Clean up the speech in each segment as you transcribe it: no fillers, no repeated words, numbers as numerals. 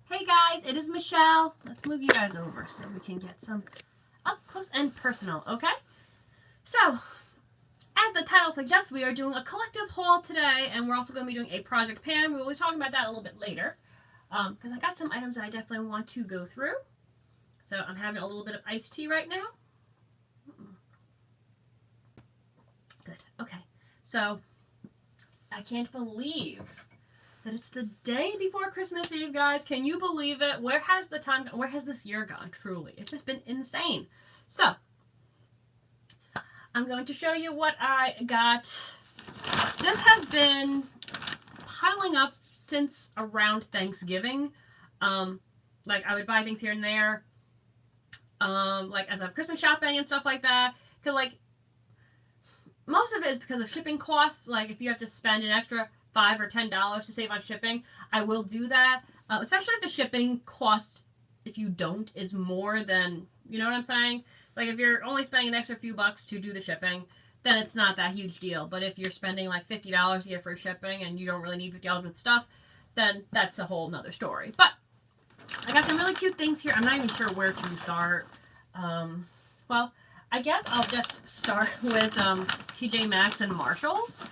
Hey guys, it is Michelle. Let's move you guys over so we can get some up close and personal, okay? So, as the title suggests, we are doing a collective haul today, and we're also going to be doing a project pan. We will be talking about that a little bit later, because I got some items that I definitely want to go through. So I'm having a little bit of iced tea right now. Good. Okay. So, I can't believe that it's the day before Christmas Eve, guys. Can you believe it? Where has the time gone? Where has this year gone? Truly. It's just been insane. So, I'm going to show you what I got. This has been piling up since around Thanksgiving. Like, I would buy things here and there. Like, as I'm Christmas shopping and stuff like that. Because, like, most of it is because of shipping costs. Like, if you have to spend an extra $5 or $10 to save on shipping, I will do that. Especially if the shipping cost, if you don't, is more than, you know what I'm saying? Like, if you're only spending an extra few bucks to do the shipping, then it's not that huge deal. But if you're spending like $50 to get free shipping and you don't really need $50 with stuff, then that's a whole nother story. But I got some really cute things here. I'm not even sure where to start. Well, I guess I'll just start with TJ Maxx and Marshalls.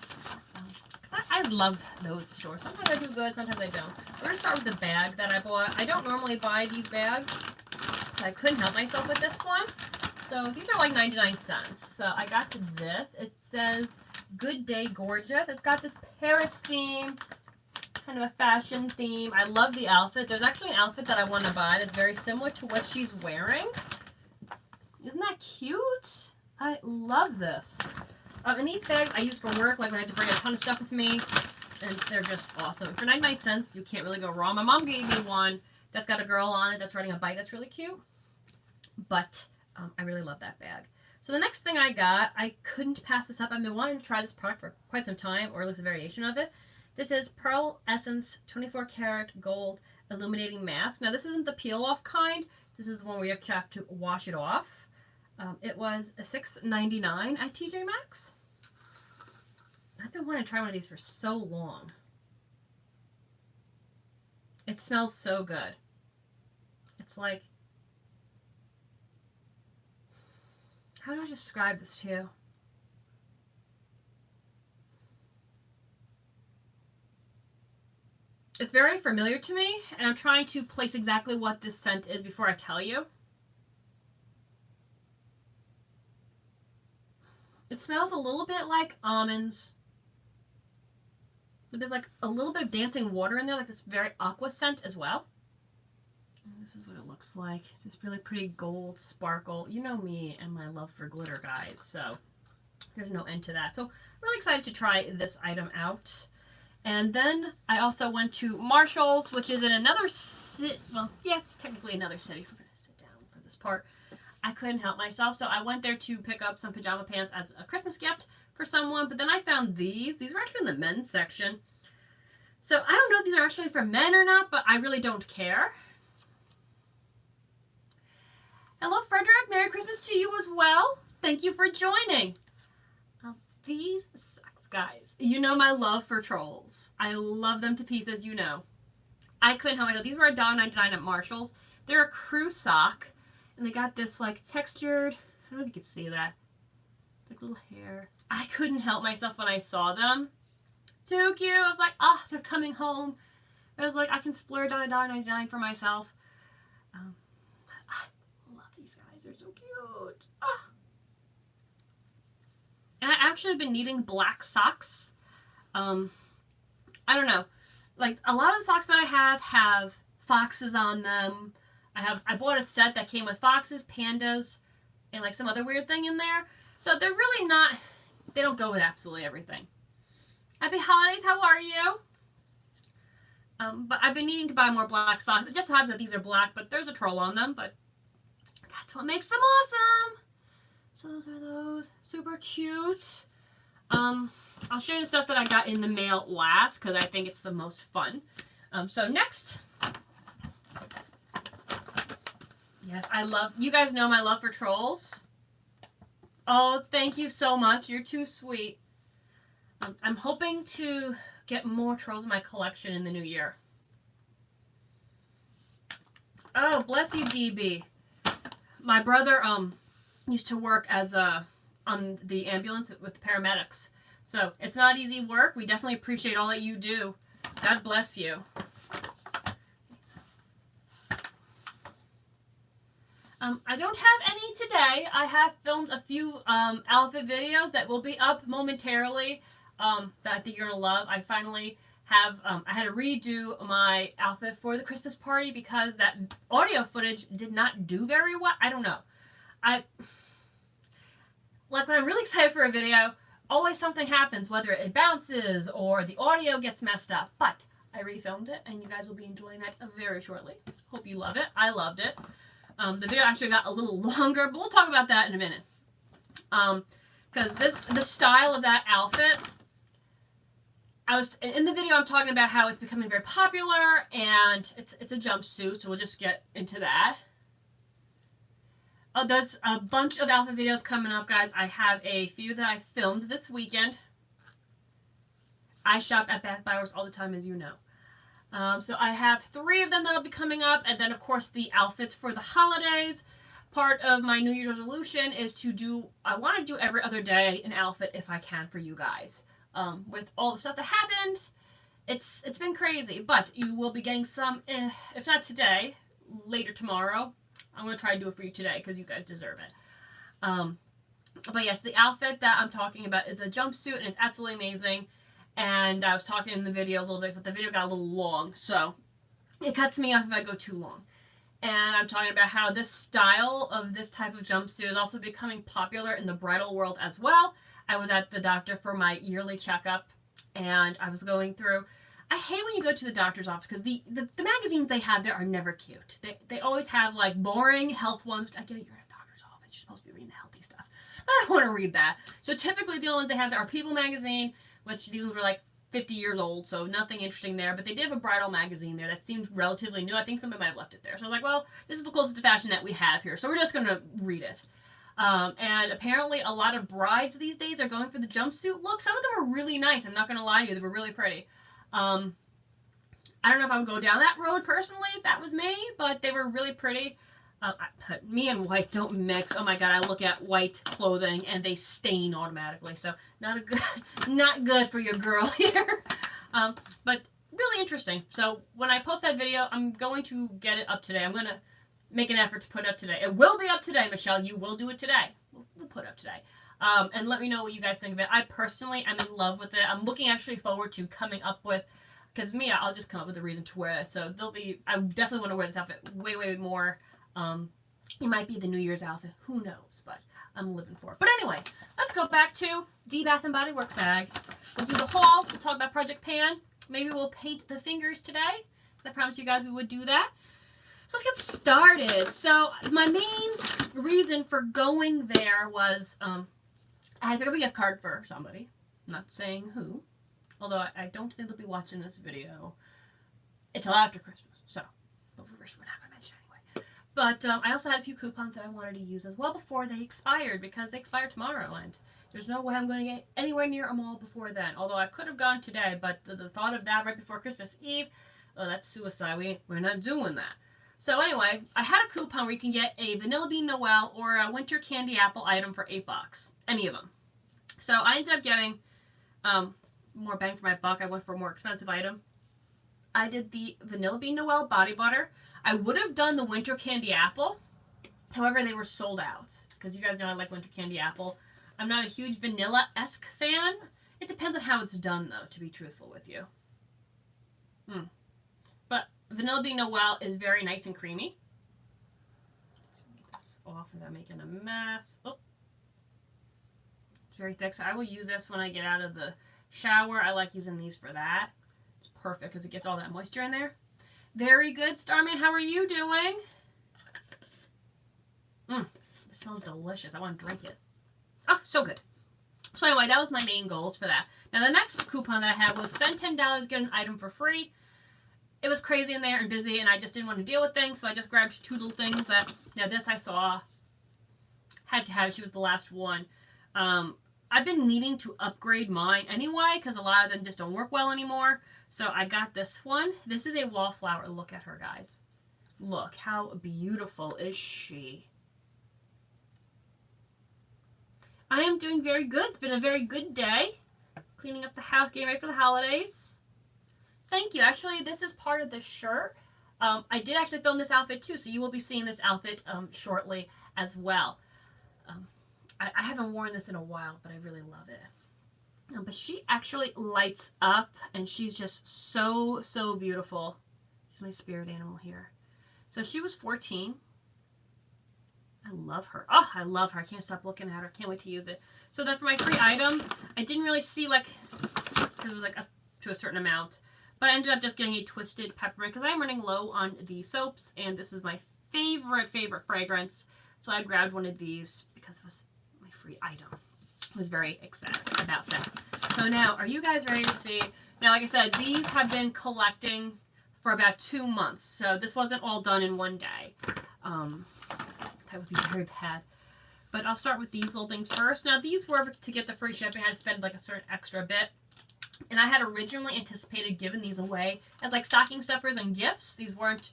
I love those stores. Sometimes I do good, sometimes I don't. We're going to start with the bag that I bought. I don't normally buy these bags. I couldn't help myself with this one. So these are like 99 cents. So I got this. It says Good Day Gorgeous. It's got this Paris theme, kind of a fashion theme. I love the outfit. There's actually an outfit that I want to buy that's very similar to what she's wearing. Isn't that cute? I love this. And these bags I use for work, like when I have to bring a ton of stuff with me, and they're just awesome. For 99 cents, you can't really go wrong. My mom gave me one that's got a girl on it that's riding a bike that's really cute, but I really love that bag. So the next thing I got, I couldn't pass this up. I've been wanting to try this product for quite some time, or at least a variation of it. This is Pearl Essence 24 Karat Gold Illuminating Mask. Now this isn't the peel-off kind. This is the one where you have to wash it off. It was $6.99 at TJ Maxx. I've been wanting to try one of these for so long. It smells so good. It's like, how do I describe this to you? It's very familiar to me, and I'm trying to place exactly what this scent is before I tell you. It smells a little bit like almonds, but there's like a little bit of dancing water in there, like this very aqua scent as well. And this is what it looks like. This really pretty gold sparkle. You know me and my love for glitter, guys, so there's no end to that. So I'm really excited to try this item out. And then I also went to Marshalls, which is in another city. Well, yeah, it's technically another city. We're going to sit down for this part. I couldn't help myself, so I went there to pick up some pajama pants as a Christmas gift for someone, but then I found these. These were actually in the men's section. So I don't know if these are actually for men or not, but I really don't care. Hello, Frederick. Merry Christmas to you as well. Thank you for joining. These socks, guys. You know my love for trolls. I love them to pieces, you know. I couldn't help myself. These were $1.99 at Marshalls. They're a crew sock. And they got this, like, textured, I don't know if you can see that. It's like little hair. I couldn't help myself when I saw them. Too cute. I was like, oh, they're coming home. I was like, I can splurge on $1.99 for myself. I love these guys. They're so cute. Oh. And I actually have been needing black socks. I don't know. Like, a lot of the socks that I have foxes on them. I bought a set that came with foxes, pandas, and like some other weird thing in there. So they're really not, they don't go with absolutely everything. Happy holidays, how are you? But I've been needing to buy more black socks. It just happens that these are black, but there's a troll on them, but that's what makes them awesome. So those are those. Super cute. I'll show you the stuff that I got in the mail last, because I think it's the most fun. So next... Yes, I love, you guys know my love for trolls. Oh, thank you so much. You're too sweet. I'm hoping to get more trolls in my collection in the new year. Oh, bless you, DB. My brother used to work as on the ambulance with the paramedics. So it's not easy work. We definitely appreciate all that you do. God bless you. I don't have any today. I have filmed a few outfit videos that will be up momentarily that I think you're going to love. I finally have, I had to redo my outfit for the Christmas party because that audio footage did not do very well. I don't know. Like when I'm really excited for a video, always something happens, whether it bounces or the audio gets messed up. But I refilmed it and you guys will be enjoying that very shortly. Hope you love it. I loved it. The video actually got a little longer, but we'll talk about that in a minute. Because the style of that outfit, in the video I'm talking about how it's becoming very popular and it's a jumpsuit, so we'll just get into that. There's a bunch of outfit videos coming up, guys. I have a few that I filmed this weekend. I shop at Bath Buyers all the time, as you know. So I have 3 of them that'll be coming up, and then of course the outfits for the holidays. Part of my New Year's resolution is I want to do every other day an outfit if I can for you guys. With all the stuff that happened, it's been crazy, but you will be getting some, if not today, later tomorrow. I'm going to try to do it for you today because you guys deserve it. But yes, the outfit that I'm talking about is a jumpsuit, and it's absolutely amazing. And I was talking in the video a little bit, but the video got a little long, so it cuts me off if I go too long. And I'm talking about how this style of this type of jumpsuit is also becoming popular in the bridal world as well. I was at the doctor for my yearly checkup, and I was going through. I hate when you go to the doctor's office because the magazines they have there are never cute. They always have like boring health ones. I get it, you're in a doctor's office. You're supposed to be reading the healthy stuff. I don't want to read that. So typically the only ones they have there are People magazine, which these ones were like 50 years old, so nothing interesting there. But they did have a bridal magazine there that seemed relatively new. I think somebody might have left it there. So I was like, well, this is the closest to fashion that we have here. So we're just going to read it. And apparently a lot of brides these days are going for the jumpsuit look. Some of them are really nice. I'm not going to lie to you. They were really pretty. I don't know if I would go down that road personally if that was me, but they were really pretty. Me and white don't mix. Oh my god, I look at white clothing and they stain automatically. So not good for your girl here. But really interesting. So when I post that video, I'm going to get it up today. I'm going to make an effort to put it up today. It will be up today, Michelle. You will do it today. We'll put it up today. And let me know what you guys think of it. I personally am in love with it. I'm looking actually forward to coming up with, because me, I'll just come up with a reason to wear it. So I definitely want to wear this outfit way, way more. It might be the New Year's outfit. Who knows? But I'm living for it. But anyway, let's go back to the Bath & Body Works bag. We'll do the haul. We'll talk about Project Pan. Maybe we'll paint the fingers today. I promised you guys we would do that. So let's get started. So my main reason for going there was I had to pick up a gift card for somebody. I'm not saying who. Although I don't think they'll be watching this video until after Christmas. So, but we're not going to mention anyway. But I also had a few coupons that I wanted to use as well before they expired, because they expire tomorrow, and there's no way I'm going to get anywhere near a mall before then. Although I could have gone today, but the thought of that right before Christmas Eve, oh, that's suicide. We're not doing that. So anyway, I had a coupon where you can get a Vanilla Bean Noel or a Winter Candy Apple item for $8. Any of them. So I ended up getting more bang for my buck. I went for a more expensive item. I did the Vanilla Bean Noel body butter. I would have done the Winter Candy Apple. However, they were sold out. Because you guys know I like Winter Candy Apple. I'm not a huge vanilla-esque fan. It depends on how it's done, though, to be truthful with you. But Vanilla Bean Noel is very nice and creamy. Let's get this off without making a mess. Oh. It's very thick, so I will use this when I get out of the shower. I like using these for that. It's perfect because it gets all that moisture in there. Very good, Starman. How are you doing? It smells delicious. I want to drink it. Oh, so good. So anyway, that was my main goals for that. Now the next coupon that I had was spend $10, get an item for free. It was crazy in there and busy, and I just didn't want to deal with things, so I just grabbed 2 little things that, now this I saw, had to have. She was the last one. I've been needing to upgrade mine anyway, because a lot of them just don't work well anymore. So I got this one. This is a wallflower. Look at her, guys. Look, how beautiful is she? I am doing very good. It's been a very good day. Cleaning up the house, getting ready for the holidays. Thank you. Actually, this is part of the shirt. I did actually film this outfit too, so you will be seeing this outfit shortly as well. I haven't worn this in a while, but I really love it. But she actually lights up, and she's just so, so beautiful. She's my spirit animal here. So she was 14. I love her. Oh, I love her. I can't stop looking at her. Can't wait to use it. So then for my free item, I didn't really see, like, because it was like up to a certain amount. But I ended up just getting a Twisted Peppermint because I'm running low on the soaps, and this is my favorite fragrance. So I grabbed one of these because it was my free item. I was very excited about that. So now, are you guys ready to see? Now, like I said, these have been collecting for about 2 months. So this wasn't all done in one day. That would be very bad. But I'll start with these little things first. Now, these were to get the free shipping. I had to spend like a certain extra bit. And I had originally anticipated giving these away as like stocking stuffers and gifts. These weren't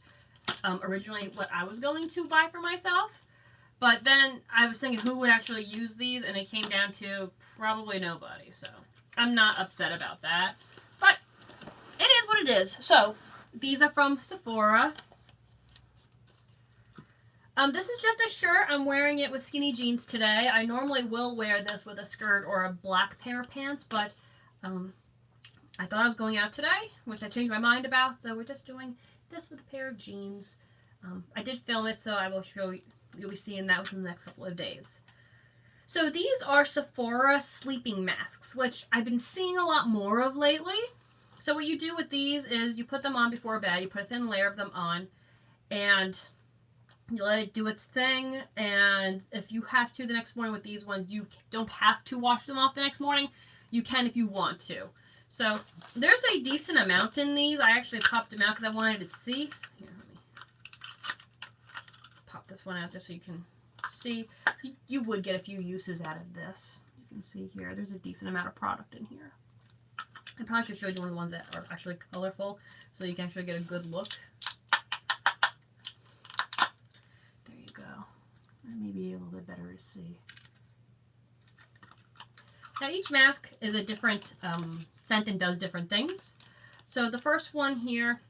originally what I was going to buy for myself. But then I was thinking who would actually use these, and it came down to probably nobody. So I'm not upset about that. But it is what it is. So these are from Sephora. This is just a shirt. I'm wearing it with skinny jeans today. I normally will wear this with a skirt or a black pair of pants, but I thought I was going out today, which I changed my mind about, so we're just doing this with a pair of jeans. I did film it, so I will show you. You'll be seeing that within the next couple of days. So these are Sephora sleeping masks, which I've been seeing a lot more of lately. So what you do with these is you put them on before bed, you put a thin layer of them on, and you let it do its thing. And if you have to the next morning with these ones, you don't have to wash them off the next morning. You can if you want to. So there's a decent amount in these. I actually popped them out because I wanted to see. Here, let me pop this one out just so you can see. You would get a few uses out of this. You can see here, there's a decent amount of product in here. I probably should show you one of the ones that are actually colorful so you can actually get a good look. There you go. Maybe a little bit better to see. Now each mask is a different scent and does different things. So the first one here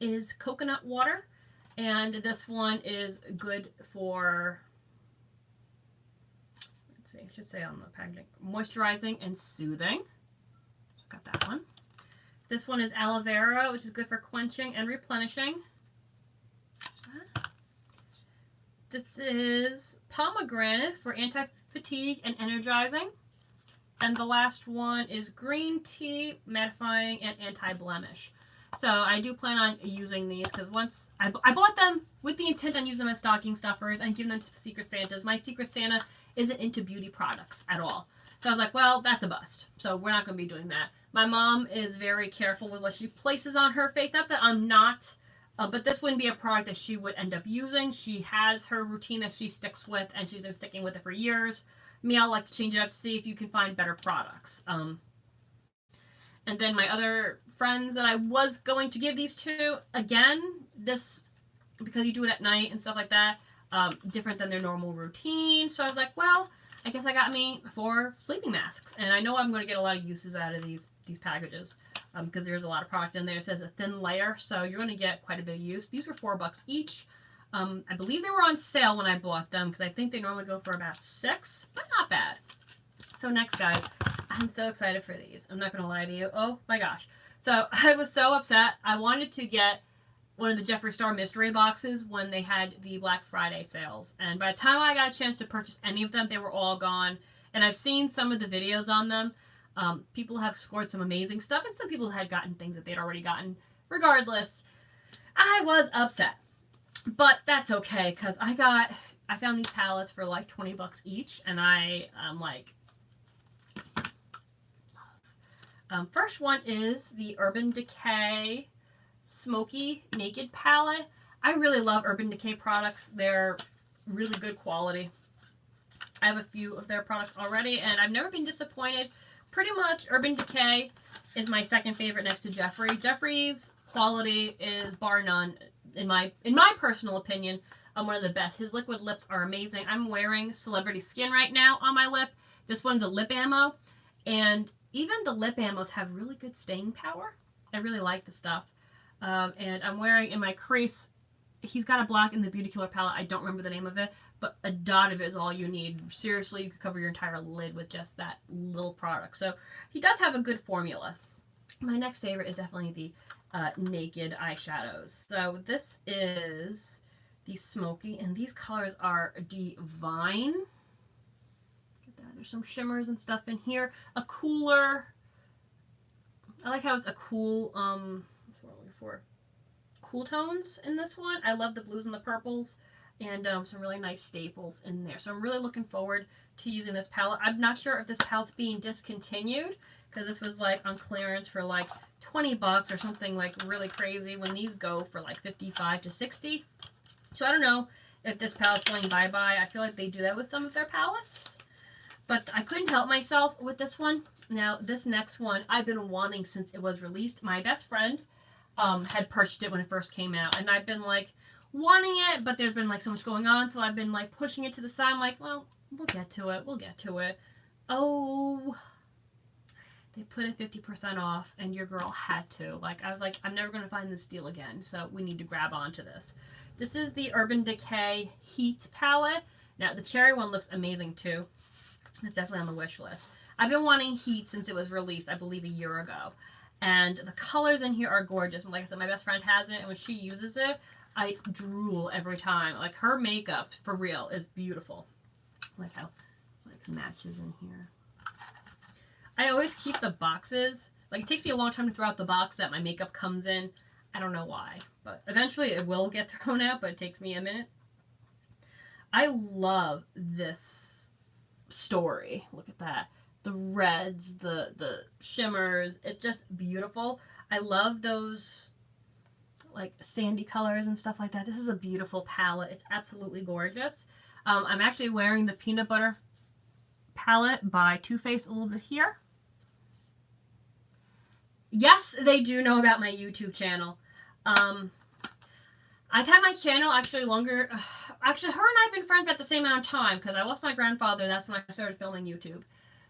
is coconut water, and this one is good for, let's see, I should say on the packaging, moisturizing and soothing. Got that one. This one is aloe vera, which is good for quenching and replenishing. This is pomegranate for anti-fatigue and energizing. And the last one is green tea, mattifying, and anti-blemish. So I do plan on using these because once I bought them with the intent on using them as stocking stuffers and giving them to Secret Santas. My Secret Santa isn't into beauty products at all. So I was like, well, that's a bust. So we're not going to be doing that. My mom is very careful with what she places on her face. Not that I'm not, but this wouldn't be a product that she would end up using. She has her routine that she sticks with, and she's been sticking with it for years. Me, I like to change it up to see if you can find better products. And then my other friends that I was going to give these to, again, this, because you do it at night and stuff like that, different than their normal routine. So I was like, well, I guess I got me 4 sleeping masks. And I know I'm going to get a lot of uses out of these packages because there's a lot of product in there. It says a thin layer, so you're going to get quite a bit of use. These were $4 each. I believe they were on sale when I bought them because I think they normally go for about $6, but not bad. So next, guys, I'm so excited for these. I'm not going to lie to you. Oh my gosh. So I was so upset. I wanted to get one of the Jeffree Star mystery boxes when they had the Black Friday sales. And by the time I got a chance to purchase any of them, they were all gone. And I've seen some of the videos on them. People have scored some amazing stuff, and some people had gotten things that they'd already gotten. Regardless, I was upset. But that's okay, because I found these palettes for like $20 each, and I'm like, first one is the Urban Decay Smoky Naked Palette. I really love Urban Decay products. They're really good quality. I have a few of their products already, and I've never been disappointed. Pretty much Urban Decay is my second favorite next to Jeffree. Jeffree's quality is, bar none, in my personal opinion, one of the best. His liquid lips are amazing. I'm wearing Celebrity Skin right now on my lip. This one's a lip ammo, and even the lip ammos have really good staying power. I really like the stuff. And I'm wearing in my crease, he's got a black in the Beauty Killer palette. I don't remember the name of it, but a dot of it is all you need. Seriously, you could cover your entire lid with just that little product. So he does have a good formula. My next favorite is definitely the Naked eyeshadows. So this is the Smoky, and these colors are divine. Look at that. There's some shimmers and stuff in here. A cooler, I like how it's a cool, what's what I'm looking for? Cool tones in this one. I love the blues and the purples, and some really nice staples in there. So I'm really looking forward to using this palette. I'm not sure if this palette's being discontinued, because this was like on clearance for like 20 bucks or something like really crazy, when these go for like 55 to 60. So I don't know if this palette's going bye-bye. I feel like they do that with some of their palettes. But I couldn't help myself with this one. Now, this next one I've been wanting since it was released. My best friend had purchased it when it first came out, and I've been like wanting it, but there's been like so much going on, so I've been like pushing it to the side. I'm like, well, we'll get to it. We'll get to it. Oh, they put it 50% off, and your girl had to. Like, I was like, I'm never going to find this deal again, so we need to grab onto this. This is the Urban Decay Heat palette. Now, the cherry one looks amazing, too. It's definitely on the wish list. I've been wanting Heat since it was released, I believe, a year ago. And the colors in here are gorgeous. And like I said, my best friend has it, and when she uses it, I drool every time. Like, her makeup, for real, is beautiful. Like how it like matches in here. I always keep the boxes. Like, it takes me a long time to throw out the box that my makeup comes in. I don't know why. But eventually it will get thrown out, but it takes me a minute. I love this story. Look at that. The reds, the shimmers. It's just beautiful. I love those like sandy colors and stuff like that. This is a beautiful palette. It's absolutely gorgeous. I'm actually wearing the Peanut Butter palette by Too Faced a little bit here. Yes, they do know about my YouTube channel. I've had my channel actually longer. Actually, her and I have been friends at the same amount of time, because I lost my grandfather. That's when I started filming YouTube.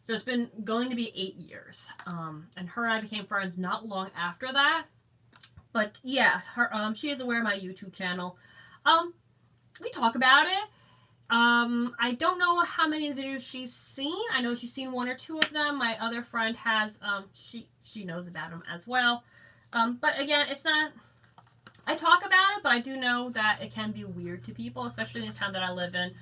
So it's been going to be 8 years. And her and I became friends not long after that. But yeah, her she is aware of my YouTube channel. We talk about it. I don't know how many videos she's seen. I know she's seen 1 or 2 of them. My other friend has, she knows about them as well. But again, it's not, I talk about it, but I do know that it can be weird to people, especially in the town that I live in.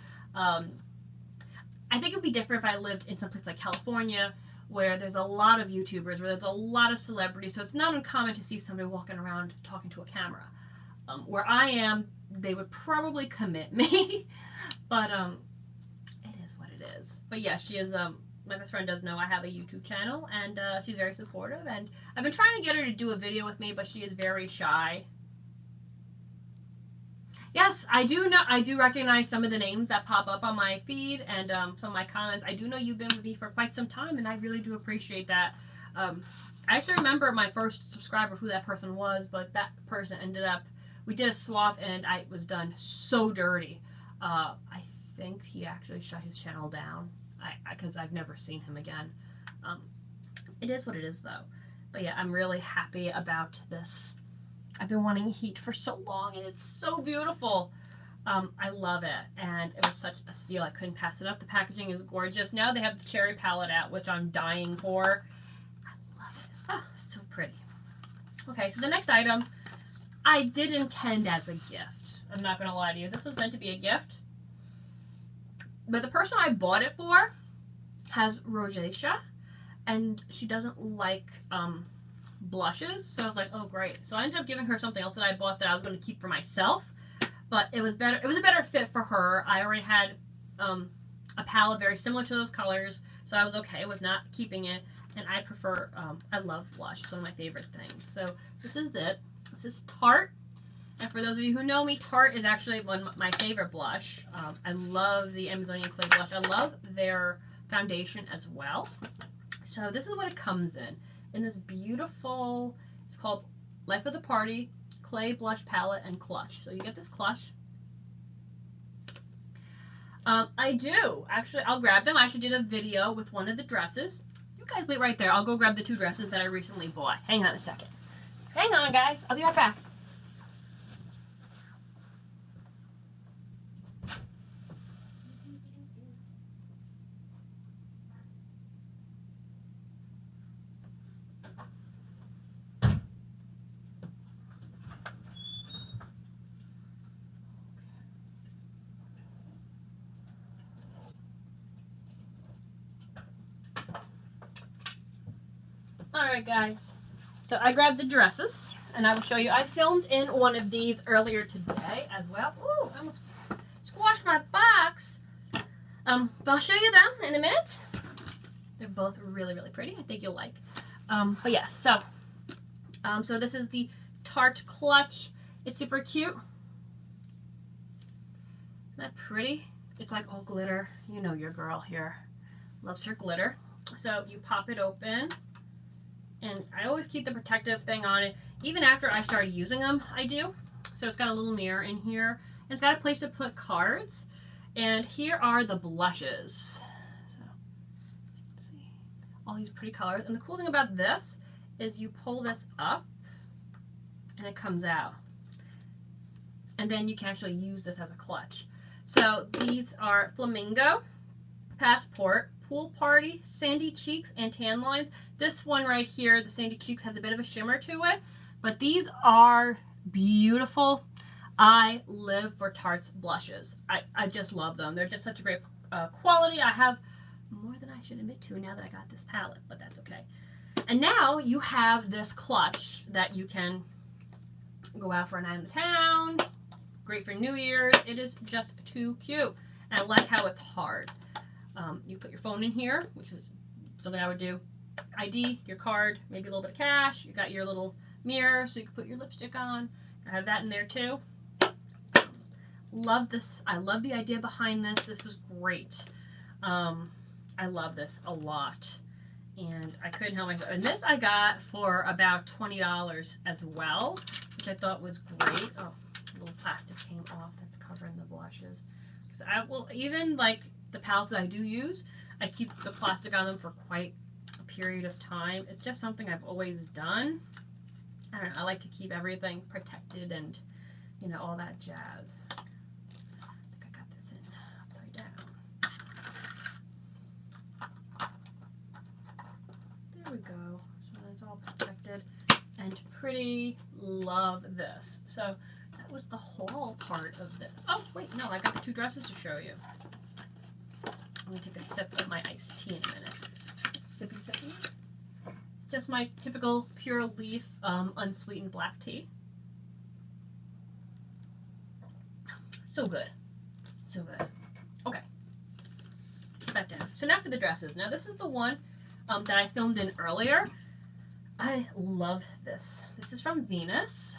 I think it would be different if I lived in some place like California, where there's a lot of YouTubers, where there's a lot of celebrities, so it's not uncommon to see somebody walking around talking to a camera. Where I am, they would probably commit me. But it is what it is. But yeah, she is, my best friend does know I have a YouTube channel, and she's very supportive, and I've been trying to get her to do a video with me, but she is very shy. Yes, I do recognize some of the names that pop up on my feed and some of my comments. I do know you've been with me for quite some time, and I really do appreciate that. I actually remember my first subscriber, who that person was, but that person ended up, we did a swap, and I was done so dirty. I think he actually shut his channel down, because I've never seen him again. It is what it is, though. But yeah, I'm really happy about this. I've been wanting Heat for so long, and it's so beautiful. I love it, and it was such a steal. I couldn't pass it up. The packaging is gorgeous. Now they have the cherry palette out, which I'm dying for. I love it. Oh, so pretty. Okay, so the next item I did intend as a gift. I'm not going to lie to you. This was meant to be a gift. But the person I bought it for has rosacea, and she doesn't like blushes. So I was like, oh, great. So I ended up giving her something else that I bought that I was going to keep for myself. But it was better. It was a better fit for her. I already had a palette very similar to those colors, so I was okay with not keeping it. And I prefer, I love blush. It's one of my favorite things. So this is it. This is Tarte. And for those of you who know me, Tarte is actually one of my favorite blush. I love the Amazonian Clay blush. I love their foundation as well. So this is what it comes in this beautiful, it's called Life of the Party Clay Blush Palette and Clutch. So you get this clutch. I do. Actually, I'll grab them. I actually did a video with one of the dresses. You guys wait right there. I'll go grab the 2 dresses that I recently bought. Hang on a second. Hang on, guys. I'll be right back. Alright guys, so I grabbed the dresses and I will show you. I filmed in one of these earlier today as well. Ooh, I almost squashed my box. But I'll show you them in a minute. They're both really, really pretty. I think you'll like. But yeah, so this is the Tarte Clutch. It's super cute. Isn't that pretty? It's like all glitter. You know your girl here loves her glitter. So you pop it open. And I always keep the protective thing on it. Even after I started using them, I do. So it's got a little mirror in here. And it's got a place to put cards. And here are the blushes. So, let's see. All these pretty colors. And the cool thing about this is you pull this up and it comes out. And then you can actually use this as a clutch. So these are Flamingo, Passport, Pool Party, Sandy Cheeks, and Tan Lines. This one right here, the Sandy Cheeks, has a bit of a shimmer to it, but these are beautiful. I live for Tarte's blushes. I just love them. They're just such a great quality. I have more than I should admit to now that I got this palette, but that's okay. And now you have this clutch that you can go out for a night in the town. Great for New Year's. It is just too cute. And I like how it's hard. You put your phone in here, which is something I would do. ID, your card, maybe a little bit of cash. You got your little mirror, so you can put your lipstick on. I have that in there too. Love this. I love the idea behind this. This was great. I love this a lot. And I couldn't help myself. And this I got for about $20 as well, which I thought was great. Oh, a little plastic came off that's covering the blushes. So I will, even like the palettes that I do use, I keep the plastic on them for quite a period of time. It's just something I've always done. I don't know, I like to keep everything protected and, you know, all that jazz. I think I got this in upside down. There we go. So it's all protected and pretty. Love this. So that was the whole part of this. Oh, wait, no, I got the 2 dresses to show you. I'm going to take a sip of my iced tea in a minute. Sippy, sippy. It's just my typical pure leaf unsweetened black tea. So good. So good. Okay. Put that down. So now for the dresses. Now this is the one that I filmed in earlier. I love this. This is from Venus.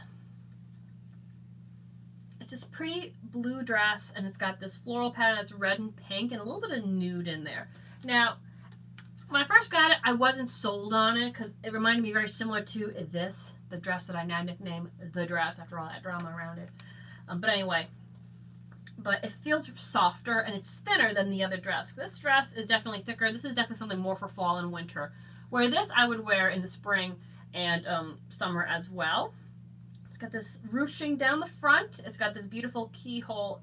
It's this pretty blue dress, and it's got this floral pattern that's red and pink and a little bit of nude in there. Now, when I first got it, I wasn't sold on it because it reminded me very similar to this, the dress that I now nickname The Dress after all that drama around it. But anyway, but it feels softer and it's thinner than the other dress. This dress is definitely thicker. This is definitely something more for fall and winter. Where this I would wear in the spring and summer as well. It's got this ruching down the front. It's got this beautiful keyhole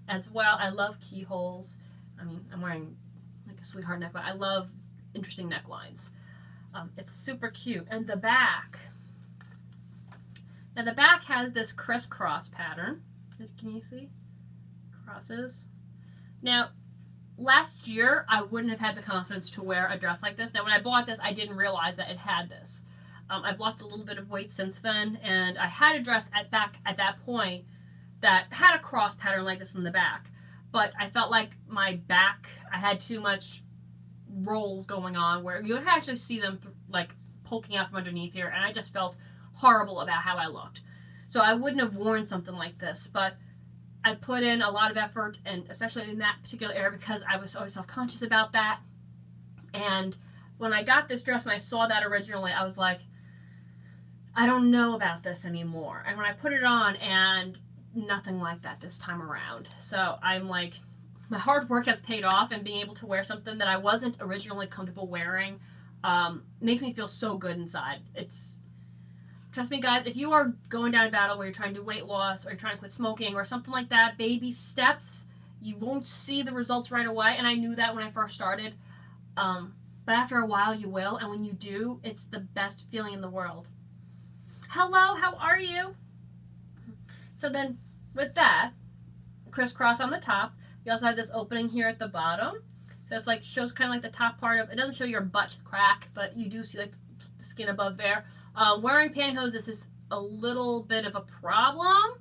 as well. I love keyholes. I mean, I'm wearing like a sweetheart neckline. I love interesting necklines. It's super cute. And the back. Now the back has this crisscross pattern. Can you see? Crosses. Now, last year, I wouldn't have had the confidence to wear a dress like this. Now, when I bought this, I didn't realize that it had this. I've lost a little bit of weight since then, and I had a dress at that point that had a cross pattern like this in the back. But I felt like my back, I had too much rolls going on where you actually see them like poking out from underneath here, and I just felt horrible about how I looked. So I wouldn't have worn something like this, but I put in a lot of effort, and especially in that particular area because I was always self-conscious about that. And when I got this dress and I saw that originally, I was like, I don't know about this anymore. And when I put it on, and nothing like that this time around. So I'm like, my hard work has paid off, and being able to wear something that I wasn't originally comfortable wearing makes me feel so good inside. It's, trust me guys, if you are going down a battle where you're trying to do weight loss or you're trying to quit smoking or something like that, baby steps, you won't see the results right away. And I knew that when I first started. But after a while you will, and when you do, it's the best feeling in the world. Hello, how are you? So then with that, crisscross on the top, you also have this opening here at the bottom. So it's like, shows kind of like the top part of, it doesn't show your butt crack, but you do see like the skin above there. Wearing pantyhose, this is a little bit of a problem.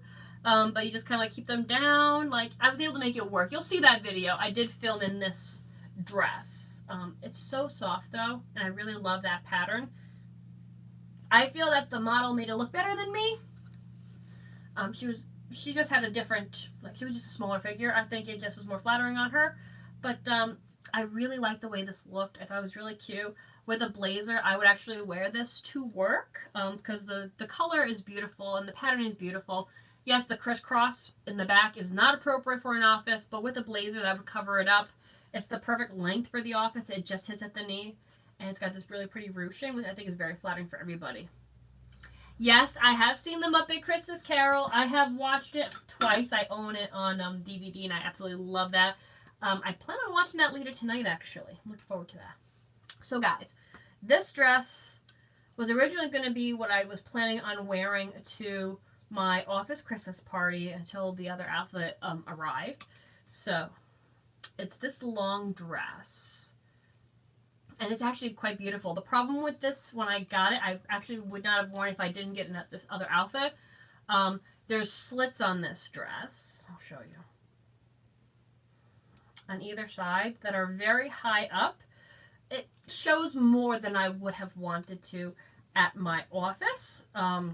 But you just kind of like keep them down. Like, I was able to make it work. You'll see that video. I did film in this dress. It's so soft though, and I really love that pattern. I feel that the model made it look better than me. She just had a different, like, she was just a smaller figure. I think it just was more flattering on her. But I really liked the way this looked. I thought it was really cute. With a blazer, I would actually wear this to work because the color is beautiful and the pattern is beautiful. Yes, the crisscross in the back is not appropriate for an office, but with a blazer that would cover it up. It's the perfect length for the office. It just hits at the knee. And it's got this really pretty ruching, which I think is very flattering for everybody. Yes, I have seen The Muppet Christmas Carol. I have watched it twice. I own it on DVD, and I absolutely love that. I plan on watching that later tonight, actually. I'm looking forward to that. So, guys, this dress was originally going to be what I was planning on wearing to my office Christmas party until the other outfit arrived. So, it's this long dress. And it's actually quite beautiful. The problem with this, when I got it, I actually would not have worn it if I didn't get this other outfit. There's slits on this dress. I'll show you. On either side that are very high up. It shows more than I would have wanted to at my office. I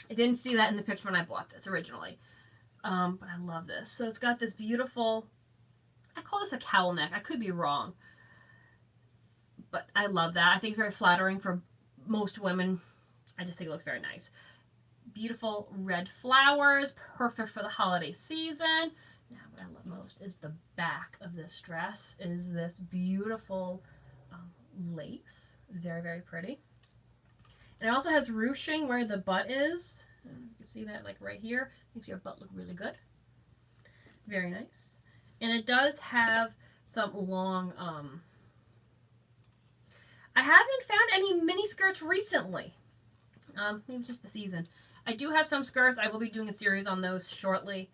didn't see that in the picture when I bought this originally. But I love this. So it's got this beautiful, I call this a cowl neck. I could be wrong. But I love that. I think it's very flattering for most women. I just think it looks very nice. Beautiful red flowers. Perfect for the holiday season. Now, what I love most is the back of this dress. Is this beautiful lace. Very, very pretty. And it also has ruching where the butt is. You can see that like right here. Makes your butt look really good. Very nice. And it does have some long... I haven't found any mini skirts recently. Maybe just the season. I do have some skirts. I will be doing a series on those shortly.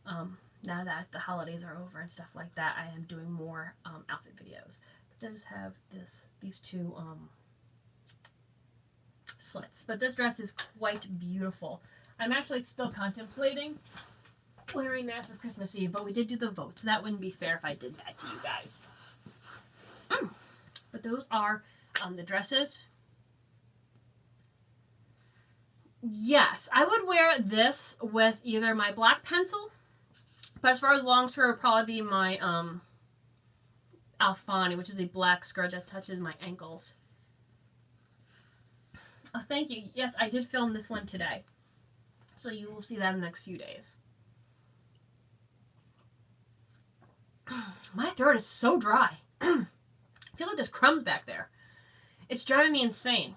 Now that the holidays are over and stuff like that, I am doing more outfit videos. It does have these two slits. But this dress is quite beautiful. I'm actually still contemplating wearing that for Christmas Eve, but we did do the vote, so that wouldn't be fair if I did that to you guys. But those are the dresses. Yes, I would wear this with either my black pencil, but as far as long skirt, it would probably be my Alfani, which is a black skirt that touches my ankles. Oh, thank you. Yes, I did film this one today, so you will see that in the next few days. My throat is so dry. I feel like there's crumbs back there. It's driving me insane.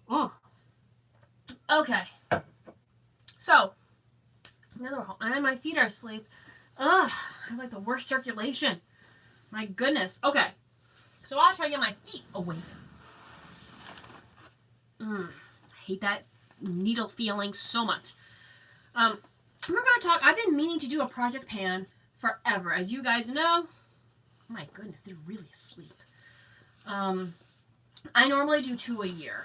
Oh. Okay. So, and my feet are asleep. Ugh, I have like the worst circulation. My goodness. Okay. So I'll try to get my feet awake. I hate that needle feeling so much. We're going to talk, I've been meaning to do a project pan forever. As you guys know, my goodness, they're really asleep. I normally do 2 a year.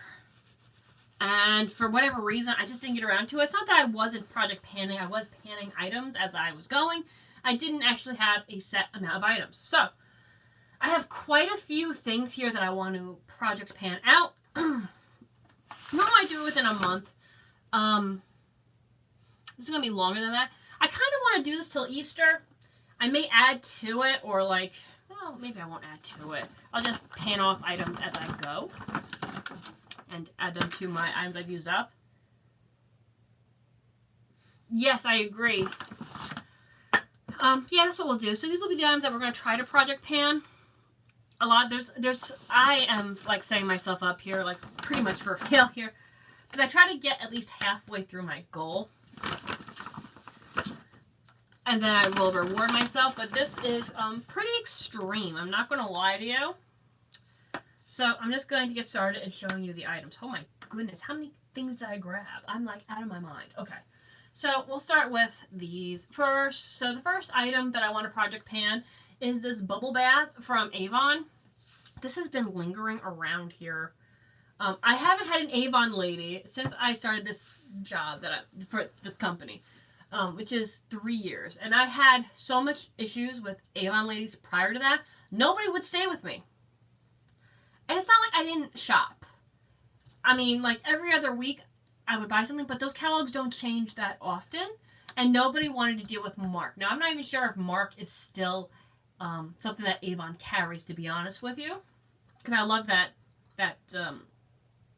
And for whatever reason, I just didn't get around to it. It's not that I wasn't project panning. I was panning items as I was going. I didn't actually have a set amount of items. So, I have quite a few things here that I want to project pan out. Normally I do it within a month. This is going to be longer than that. I kind of want to do this till Easter. I may add to it, or like, well, maybe I won't add to it. I'll just pan off items as I go. and add them to my items I've used up. Yes, I agree. Yeah, that's what we'll do. So these will be the items that we're going to try to project pan. A lot, I am like setting myself up here, like pretty much for a fail here. Because I try to get at least halfway through my goal. And then I will reward myself. But this is pretty extreme. I'm not going to lie to you. So I'm just going to get started and showing you the items. Oh my goodness, how many things did I grab? I'm like out of my mind. Okay. So we'll start with these first. So the first item that I want to project pan is this bubble bath from Avon. This has been lingering around here. I haven't had an Avon lady since I started this job for this company, which is 3 years. And I had so much issues with Avon ladies prior to that. Nobody would stay with me. And it's not like I didn't shop. I mean, like every other week I would buy something, but those catalogs don't change that often. And nobody wanted to deal with Mark. Now, I'm not even sure if Mark is still something that Avon carries, to be honest with you. Because I love that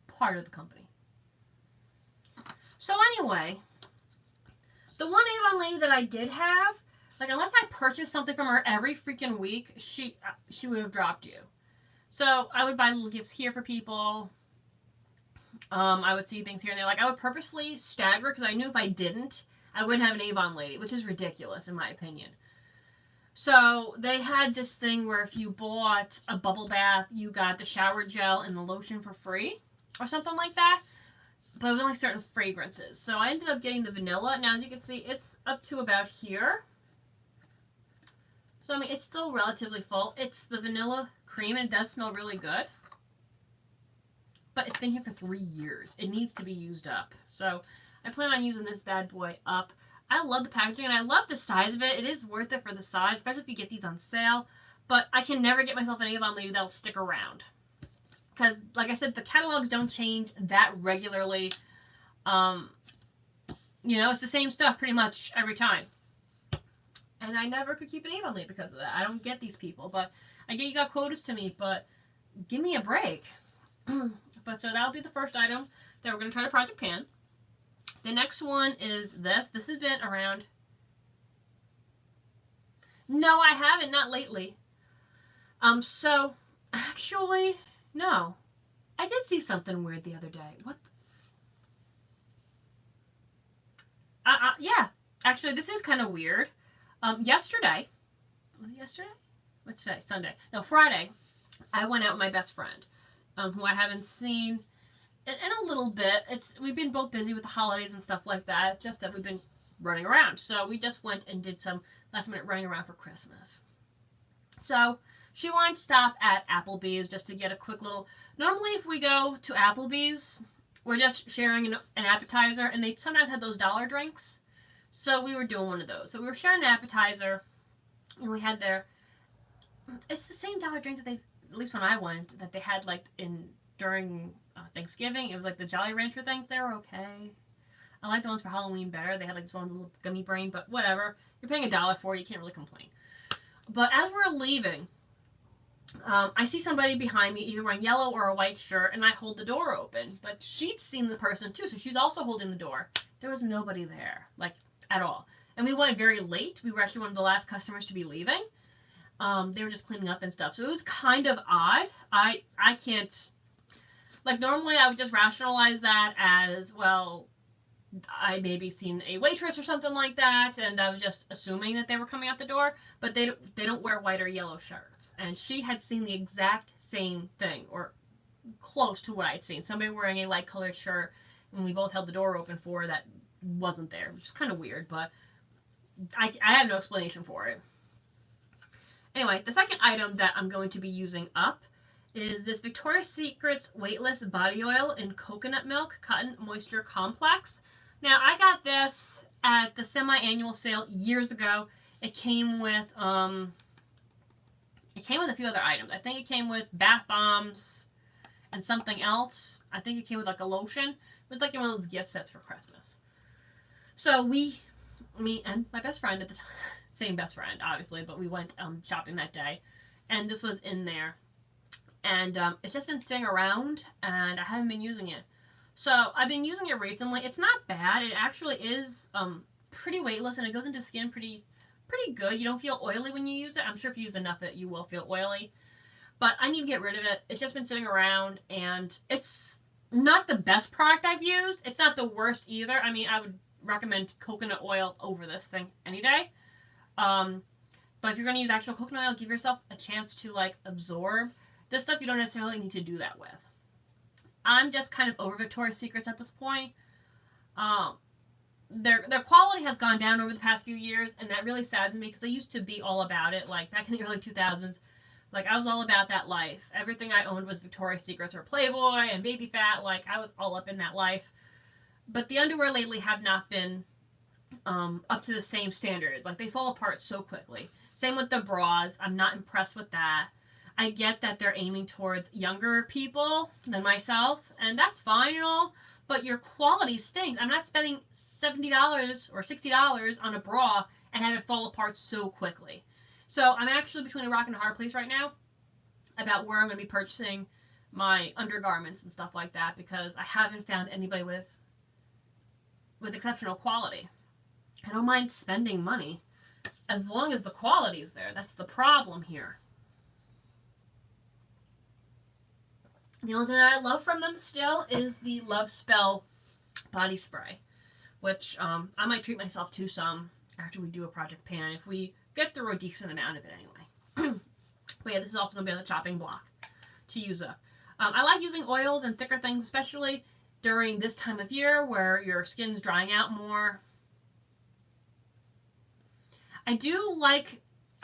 part of the company. So anyway, the one Avon lady that I did have, like unless I purchased something from her every freaking week, she would have dropped you. So I would buy little gifts here for people. I would see things here and there. Like I would purposely stagger because I knew if I didn't, I wouldn't have an Avon lady, which is ridiculous in my opinion. So they had this thing where if you bought a bubble bath, you got the shower gel and the lotion for free or something like that. But it was only certain fragrances. So I ended up getting the vanilla. Now, as you can see, it's up to about here. So, I mean, it's still relatively full. It's the vanilla cream and it does smell really good. But it's been here for 3 years. It needs to be used up. So I plan on using this bad boy up. I love the packaging and I love the size of it. It is worth it for the size, especially if you get these on sale. But I can never get myself an Avon lady that'll stick around. Because, like I said, the catalogs don't change that regularly. You know, it's the same stuff pretty much every time. And I never could keep an Avon lady because of that. I don't get these people. But I get you got quotas to meet, but give me a break. But so that'll be the first item that we're going to try to project pan. The next one is this. This has been around. No, I haven't. Not lately. So, actually, no. I did see something weird the other day. What? Yeah. Actually, this is kind of weird. Yesterday. Was it yesterday? What's today? Sunday. No, Friday. I went out with my best friend, who I haven't seen in a little bit. We've been both busy with the holidays and stuff like that. It's just that we've been running around. So we just went and did some last minute running around for Christmas. So she wanted to stop at Applebee's just to get a quick little. Normally, if we go to Applebee's, we're just sharing an appetizer, and they sometimes have those dollar drinks. So we were doing one of those. So we were sharing an appetizer, and we had it's the same dollar drink that they, at least when I went, that they had like during Thanksgiving. It was like the Jolly Rancher things. They were okay. I like the ones for Halloween better. They had like this one with a little gummy brain, but whatever. You're paying $1 for it. You can't really complain. But as we're leaving, I see somebody behind me either wearing yellow or a white shirt, and I hold the door open. But she'd seen the person too, so she's also holding the door. There was nobody there, like at all. And we went very late. We were actually one of the last customers to be leaving. They were just cleaning up and stuff. So it was kind of odd. I can't, like normally I would just rationalize that as, well, I maybe seen a waitress or something like that, and I was just assuming that they were coming out the door, but they don't wear white or yellow shirts. And she had seen the exact same thing, or close to what I'd seen. Somebody wearing a light colored shirt, and we both held the door open for her that wasn't there, which is kind of weird, but I have no explanation for it. Anyway, the second item that I'm going to be using up is this Victoria's Secret's Weightless Body Oil in Coconut Milk Cotton Moisture Complex. Now, I got this at the semi-annual sale years ago. It came with a few other items. I think it came with bath bombs and something else. I think it came with like a lotion. It was like one of those gift sets for Christmas. So me and my best friend at the time, same best friend, obviously, but we went shopping that day, and this was in there. And it's just been sitting around, and I haven't been using it. So I've been using it recently. It's not bad. It actually is pretty weightless, and it goes into skin pretty good. You don't feel oily when you use it. I'm sure if you use enough of it, you will feel oily. But I need to get rid of it. It's just been sitting around, and it's not the best product I've used. It's not the worst either. I mean, I would recommend coconut oil over this thing any day. But if you're going to use actual coconut oil, give yourself a chance to like absorb. This stuff you don't necessarily need to do that with. I'm just kind of over Victoria's Secrets at this point. Their quality has gone down over the past few years, and that really saddens me because I used to be all about it. Like back in the early 2000s, like I was all about that life. Everything I owned was Victoria's Secrets or Playboy and Baby Fat. Like I was all up in that life. But the underwear lately have not been up to the same standards. Like they fall apart so quickly. Same with the bras. I'm not impressed with that. I get that they're aiming towards younger people than myself, and that's fine and all, but your quality stinks. I'm not spending $70 or $60 on a bra and have it fall apart so quickly. So I'm actually between a rock and a hard place right now about where I'm going to be purchasing my undergarments and stuff like that, because I haven't found anybody with exceptional quality. I don't mind spending money as long as the quality is there. That's the problem here. The only thing that I love from them still is the Love Spell body spray, which I might treat myself to some after we do a Project Pan, if we get through a decent amount of it anyway. But yeah, this is also going to be on the chopping block to use up. I like using oils and thicker things, especially during this time of year where your skin's drying out more. I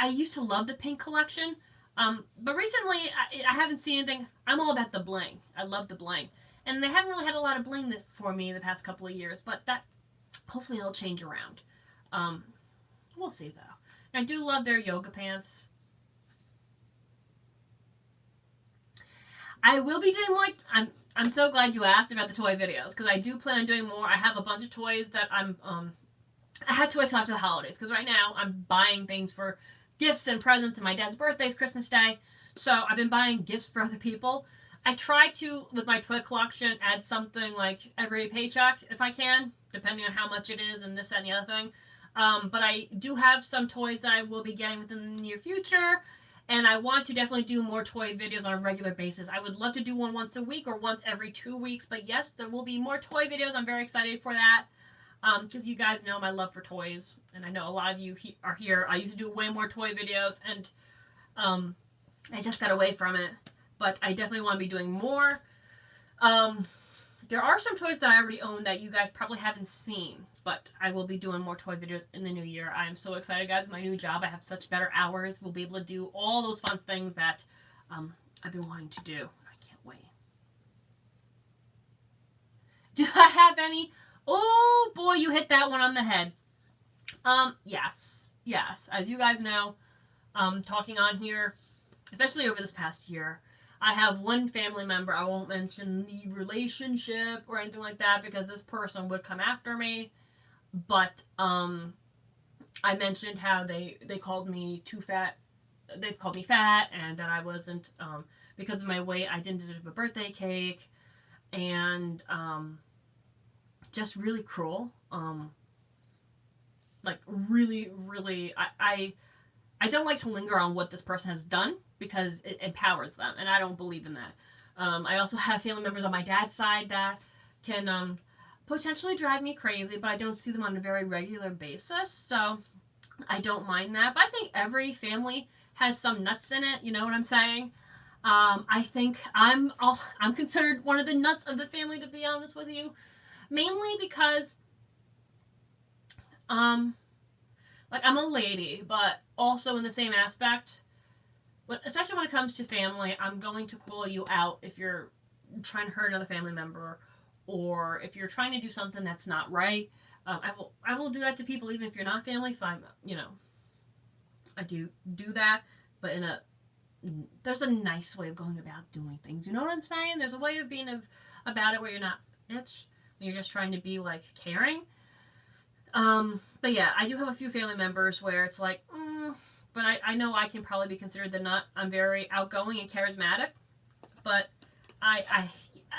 used to love the pink collection. But recently, I haven't seen anything. I'm all about the bling. I love the bling. And they haven't really had a lot of bling for me the past couple of years, but that, hopefully it'll change around. We'll see, though. I do love their yoga pants. I will be doing more. I'm so glad you asked about the toy videos, because I do plan on doing more. I have a bunch of toys that I have toys after the holidays, because right now I'm buying things for gifts and presents, and my dad's birthday's Christmas Day. So I've been buying gifts for other people. I try to, with my toy collection, add something like every paycheck if I can, depending on how much it is and this, that, and the other thing. But I do have some toys that I will be getting within the near future, and I want to definitely do more toy videos on a regular basis. I would love to do one once a week or once every 2 weeks, but yes, there will be more toy videos. I'm very excited for that. Because you guys know my love for toys, and I know a lot of you are here. I used to do way more toy videos, and I just got away from it, but I definitely want to be doing more. There are some toys that I already own that you guys probably haven't seen, but I will be doing more toy videos in the new year. I'm so excited, guys. My new job, I have such better hours. We'll be able to do all those fun things that I've been wanting to do. I can't wait. Do I have any? Oh boy, you hit that one on the head. Yes. As you guys know, talking on here, especially over this past year, I have one family member. I won't mention the relationship or anything like that because this person would come after me. But I mentioned how they called me too fat. They've called me fat, and that I wasn't, because of my weight, I didn't deserve a birthday cake, and just really cruel. Like really, I don't like to linger on what this person has done because it empowers them, and I don't believe in that. I also have family members on my dad's side that can potentially drive me crazy, but I don't see them on a very regular basis, so I don't mind that. But I think every family has some nuts in it, you know what I'm saying? I think I'm considered one of the nuts of the family, to be honest with you. Mainly because, like, I'm a lady, but also in the same aspect, especially when it comes to family, I'm going to call you out if you're trying to hurt another family member, or if you're trying to do something that's not right. I will do that to people, even if you're not family. Fine, you know, I do that, but there's a nice way of going about doing things. You know what I'm saying? There's a way of being about it where you're not bitch. You're just trying to be, like, caring. But yeah, I do have a few family members where it's like, but I know I can probably be considered the nut. I'm very outgoing and charismatic. but I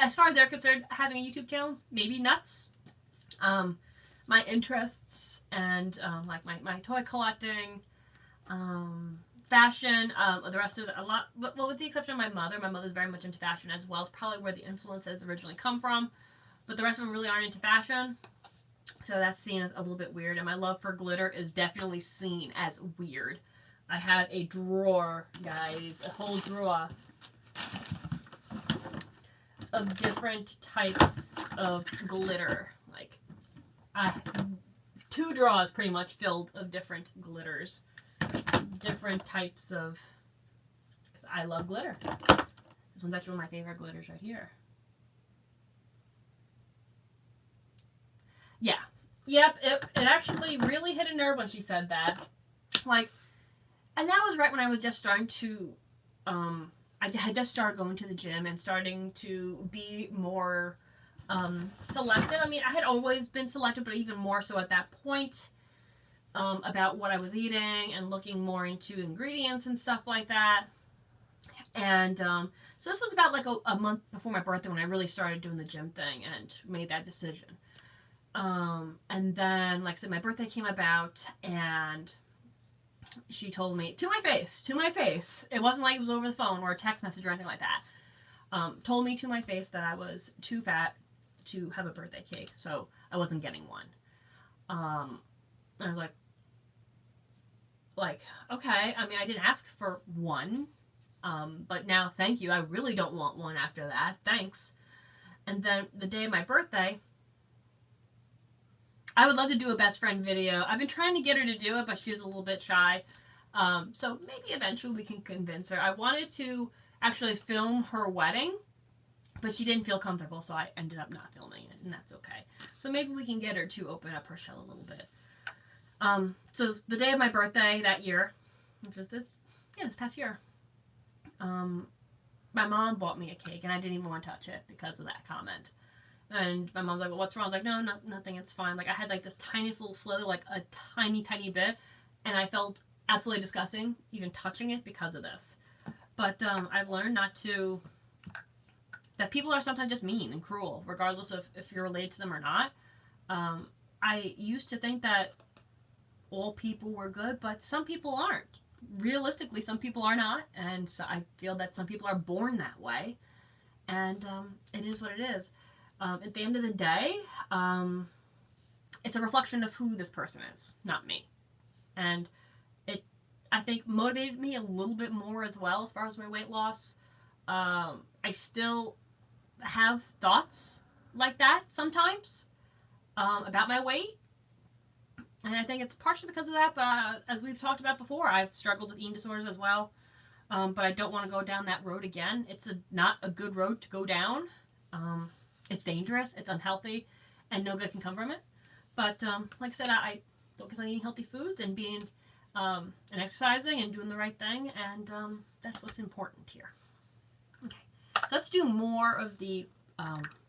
as far as they're concerned, having a YouTube channel, maybe nuts. My interests and like my toy collecting, fashion, the rest of a lot, well, with the exception of my mother's very much into fashion as well. It's probably where the influences originally come from, but the rest of them really aren't into fashion. So that's seen as a little bit weird, and my love for glitter is definitely seen as weird. I have a drawer, guys, a whole drawer of different types of glitter. Like, 2 drawers pretty much filled of different glitters. Different types of, because I love glitter. This one's actually one of my favorite glitters right here. Yeah. Yep, it actually really hit a nerve when she said that. Like, and that was right when I was just starting to, I had just started going to the gym and starting to be more selective. I mean, I had always been selective, but even more so at that point, about what I was eating and looking more into ingredients and stuff like that. And so this was about like a month before my birthday when I really started doing the gym thing and made that decision. And then, like I said, my birthday came about, and she told me to my face. It wasn't like it was over the phone or a text message or anything like that. Told me to my face that I was too fat to have a birthday cake, so I wasn't getting one. I was like, okay. I mean, I didn't ask for one, but now, thank you. I really don't want one after that. Thanks. And then the day of my birthday, I would love to do a best friend video. I've been trying to get her to do it, but she's a little bit shy. So maybe eventually we can convince her. I wanted to actually film her wedding, but she didn't feel comfortable, so I ended up not filming it, and that's okay. So maybe we can get her to open up her shell a little bit. So the day of my birthday that year, which was this past year, my mom bought me a cake, and I didn't even want to touch it because of that comment. And my mom's like, well, what's wrong? I was like, no, nothing, it's fine. Like, I had like this tiniest little slither, like a tiny, tiny bit, and I felt absolutely disgusting even touching it because of this. But I've learned that people are sometimes just mean and cruel, regardless of if you're related to them or not. I used to think that all people were good, but some people aren't. Realistically, some people are not, and so I feel that some people are born that way, and it is what it is. At the end of the day, it's a reflection of who this person is, not me. And it, I think, motivated me a little bit more as well as far as my weight loss. I still have thoughts like that sometimes about my weight. And I think it's partially because of that, but as we've talked about before, I've struggled with eating disorders as well. But I don't want to go down that road again. It's not a good road to go down. It's dangerous, it's unhealthy, and no good can come from it. But like I said, I focus on eating healthy foods and being and exercising and doing the right thing, and that's what's important here. Okay, so let's do more of the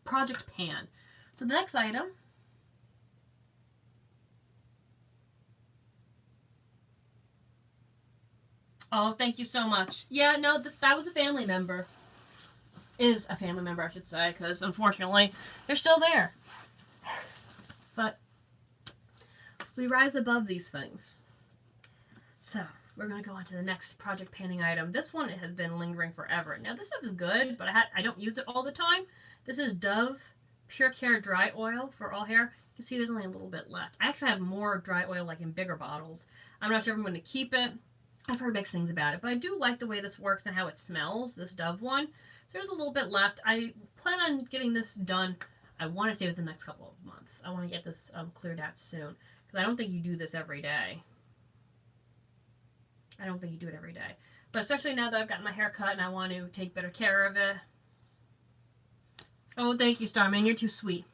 Project Pan. So the next item Oh, thank you so much. Yeah, no, that was a family member. Is a family member, I should say, because unfortunately, they're still there. But we rise above these things. So, we're going to go on to the next Project Panning item. This one has been lingering forever. Now, this stuff is good, but I don't use it all the time. This is Dove Pure Care Dry Oil for all hair. You can see there's only a little bit left. I actually have more dry oil, like in bigger bottles. I'm not sure if I'm going to keep it. I've heard mixed things about it, but I do like the way this works and how it smells, this Dove one. So there's a little bit left. I plan on getting this done. I want to say within the next couple of months. I want to get this cleared out soon, because I don't think you do this every day. I don't think you do it every day. But especially now that I've gotten my hair cut and I want to take better care of it. Oh, thank you, Starman. You're too sweet.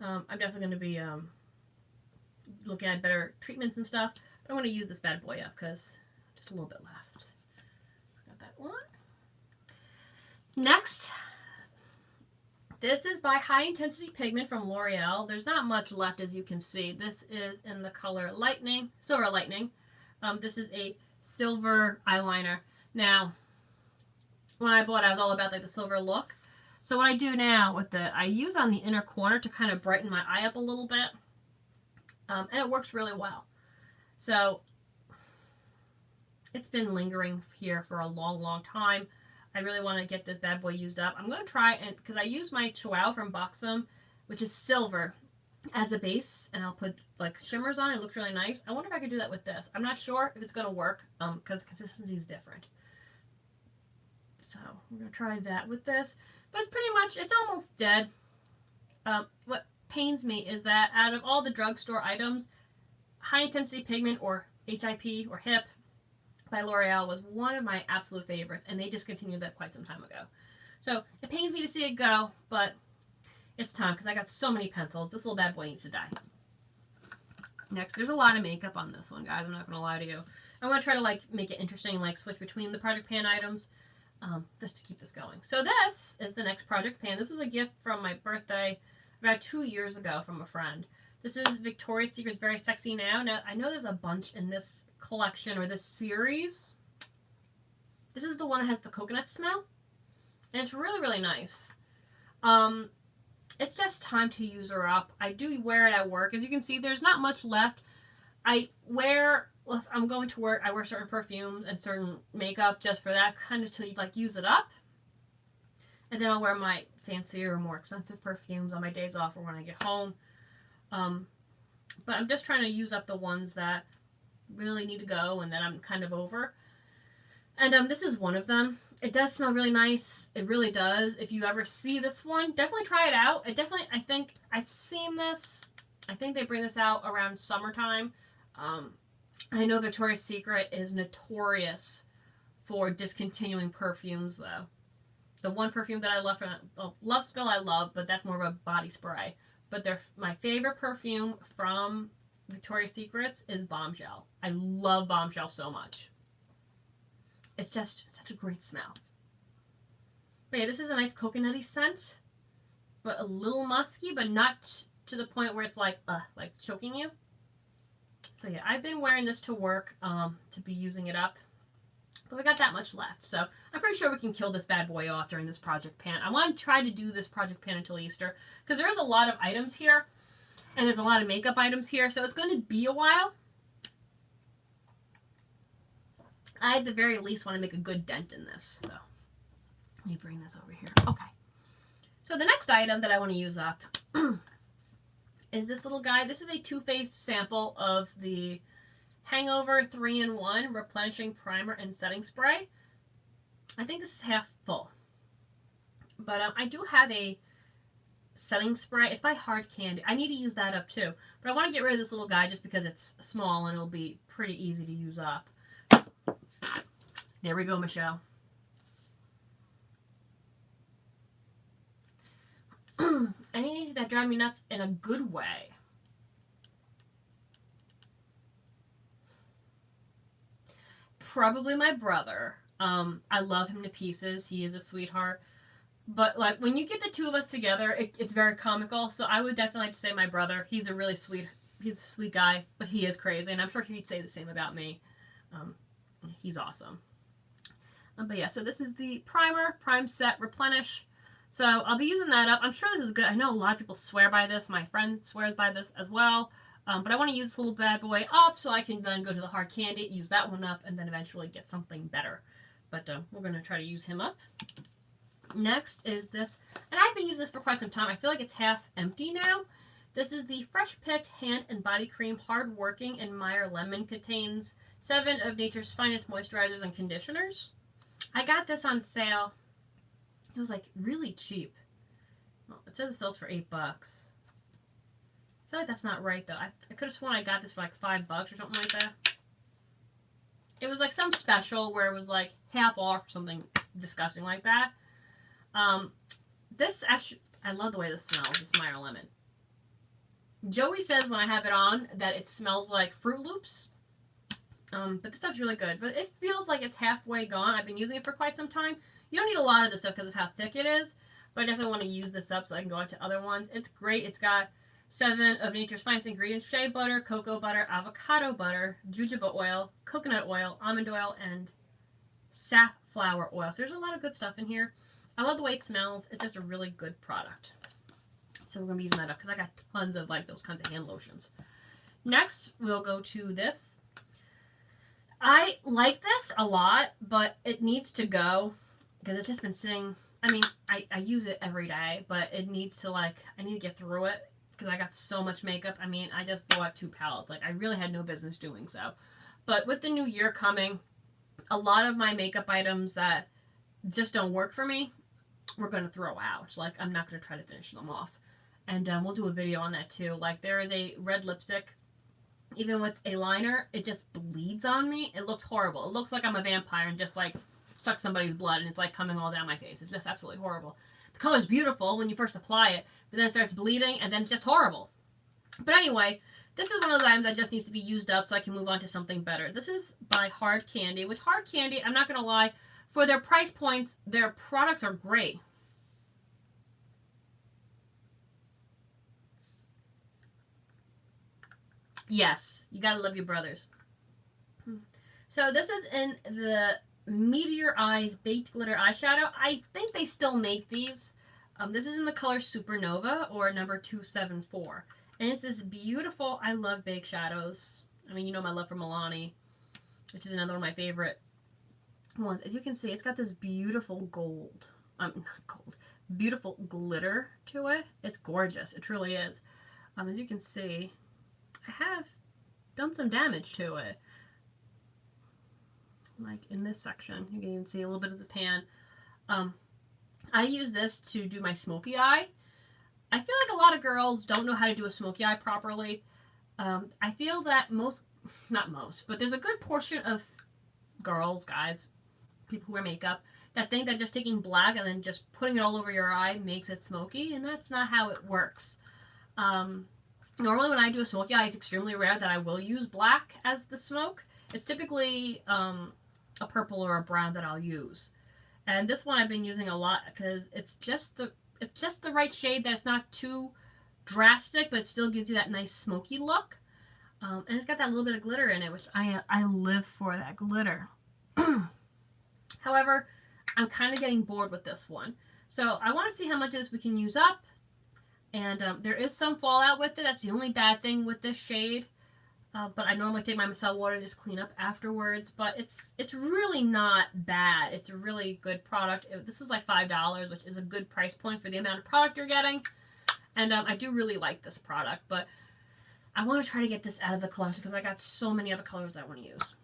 I'm definitely going to be looking at better treatments and stuff. But I want to use this bad boy up because just a little bit left. Got that one. Next, this is by High Intensity Pigment from L'Oreal. There's not much left, as you can see. This is in the color Lightning, Silver Lightning. This is a silver eyeliner. Now, when I bought it, I was all about like the silver look. So what I do now with it, I use on the inner corner to kind of brighten my eye up a little bit. And it works really well. So it's been lingering here for a long, long time. I really want to get this bad boy used up. I'm going to try and, because I use my Chihuahua from Buxom, which is silver, as a base, and I'll put like shimmers on it. It looks really nice. I wonder if I could do that with this. I'm not sure if it's going to work because the consistency is different. So we're going to try that with this. But it's pretty much, it's almost dead. What pains me is that out of all the drugstore items, High Intensity Pigment or HIP or HIP by L'Oreal was one of my absolute favorites, and they discontinued that quite some time ago. So it pains me to see it go, but it's time because I got so many pencils. This little bad boy needs to die. Next, there's a lot of makeup on this one, guys. I'm not going to lie to you. I'm going to try to like make it interesting and like switch between the Project Pan items just to keep this going. So this is the next Project Pan. This was a gift from my birthday about 2 years ago from a friend. This is Victoria's Secret's Very Sexy Now. Now, I know there's a bunch in this collection or this series. This is the one that has the coconut smell. And it's really, really nice. It's just time to use her up. I do wear it at work. As you can see, there's not much left. If I'm going to work, I wear certain perfumes and certain makeup just for that, kind of to like use it up. And then I'll wear my fancier, more expensive perfumes on my days off or when I get home. But I'm just trying to use up the ones that really need to go and that I'm kind of over. And this is one of them. It does smell really nice. It really does. If you ever see this one, definitely try it out. I think I've seen this. I think they bring this out around summertime. I know Victoria's Secret is notorious for discontinuing perfumes, though. The one perfume that I love Love Spill I love, but that's more of a body spray. But my favorite perfume from Victoria's Secrets is Bombshell. I love Bombshell so much. It's just such a great smell. But yeah, this is a nice coconutty scent, but a little musky, but not to the point where it's like choking you. So yeah, I've been wearing this to work to be using it up. But we got that much left, so I'm pretty sure we can kill this bad boy off during this Project Pan. I want to try to do this Project Pan until Easter, because there is a lot of items here, and there's a lot of makeup items here, so it's going to be a while. I, at the very least, want to make a good dent in this. So, let me bring this over here. Okay. So, the next item that I want to use up is this little guy. This is a Too Faced sample of the Hangover 3-in-1 Replenishing Primer and Setting Spray. I think this is half full. But I do have a setting spray. It's by Hard Candy. I need to use that up too. But I want to get rid of this little guy just because it's small and it'll be pretty easy to use up. There we go, Michelle. Any that drive me nuts in a good way. Probably my brother. I love him to pieces. He is a sweetheart. But like when you get the two of us together, it's very comical. So I would definitely like to say my brother. He's a really sweet guy, but he is crazy, and I'm sure he'd say the same about me. He's awesome. But yeah, so this is the primer, prime, set, replenish. So I'll be using that up. I'm sure this is good. I know a lot of people swear by this. My friend swears by this as well. But I want to use this little bad boy up so I can then go to the Hard Candy, use that one up, and then eventually get something better. But we're going to try to use him up. Next is this, and I've been using this for quite some time. I feel like it's half empty now. This is the Fresh Picked Hand and Body Cream Hard Working and Meyer Lemon. Contains 7 of nature's finest moisturizers and conditioners. I got this on sale. It was like really cheap. Well, it says it sells for $8. I feel like that's not right though. I could have sworn I got this for like $5 or something like that. It was like some special where it was like half off or something disgusting like that. This actually, I love the way this smells, this Meyer Lemon. Joey says when I have it on that it smells like Fruit Loops. But this stuff's really good. But it feels like it's halfway gone. I've been using it for quite some time. You don't need a lot of this stuff because of how thick it is. But I definitely want to use this up so I can go on to other ones. It's great. It's got 7 of nature's finest ingredients. Shea butter, cocoa butter, avocado butter, jojoba oil, coconut oil, almond oil, and safflower oil. So there's a lot of good stuff in here. I love the way it smells. It's just a really good product. So we're going to be using that up because I got tons of like those kinds of hand lotions. Next, we'll go to this. I like this a lot, but it needs to go because it's just been sitting. I mean, I use it every day, but it needs to like, I need to get through it because I got so much makeup. I mean, I just bought 2 palettes. Like, I really had no business doing so. But with the new year coming, a lot of my makeup items that just don't work for me, we're going to throw out. Like, I'm not going to try to finish them off. And we'll do a video on that too. Like, there is a red lipstick. Even with a liner, it just bleeds on me. It looks horrible. It looks like I'm a vampire and just like suck somebody's blood and it's like coming all down my face. It's just absolutely horrible. The color's beautiful when you first apply it, but then it starts bleeding and then it's just horrible. But anyway, this is one of those items that just needs to be used up so I can move on to something better. This is by Hard Candy. With Hard Candy, I'm not going to lie, for their price points, their products are great. Yes, you gotta love your brothers. So this is in the Meteor Eyes Baked Glitter Eyeshadow. I think they still make these. This is in the color Supernova or number 274. And it's this beautiful, I love baked shadows. I mean, you know my love for Milani, which is another one of my favorite ones. As you can see, it's got this beautiful gold. Not gold. Beautiful glitter to it. It's gorgeous. It truly is. As you can see, I have done some damage to it. Like in this section, you can even see a little bit of the pan. I use this to do my smoky eye. I feel like a lot of girls don't know how to do a smoky eye properly. I feel that not most, but there's a good portion of girls, guys, people who wear makeup, that think that just taking black and then just putting it all over your eye makes it smoky, and that's not how it works. Normally when I do a smoky eye, it's extremely rare that I will use black as the smoke. It's typically a purple or a brown that I'll use. And this one I've been using a lot because it's just the right shade that it's not too drastic, but it still gives you that nice smoky look. And it's got that little bit of glitter in it, which I live for that glitter. However, I'm kind of getting bored with this one. So I want to see how much of this we can use up. And there is some fallout with it. That's the only bad thing with this shade. But I normally take my micellar water and just clean up afterwards. But it's really not bad. It's a really good product. This was like $5, which is a good price point for the amount of product you're getting. And I do really like this product. But I want to try to get this out of the collection because I got so many other colors that I want to use.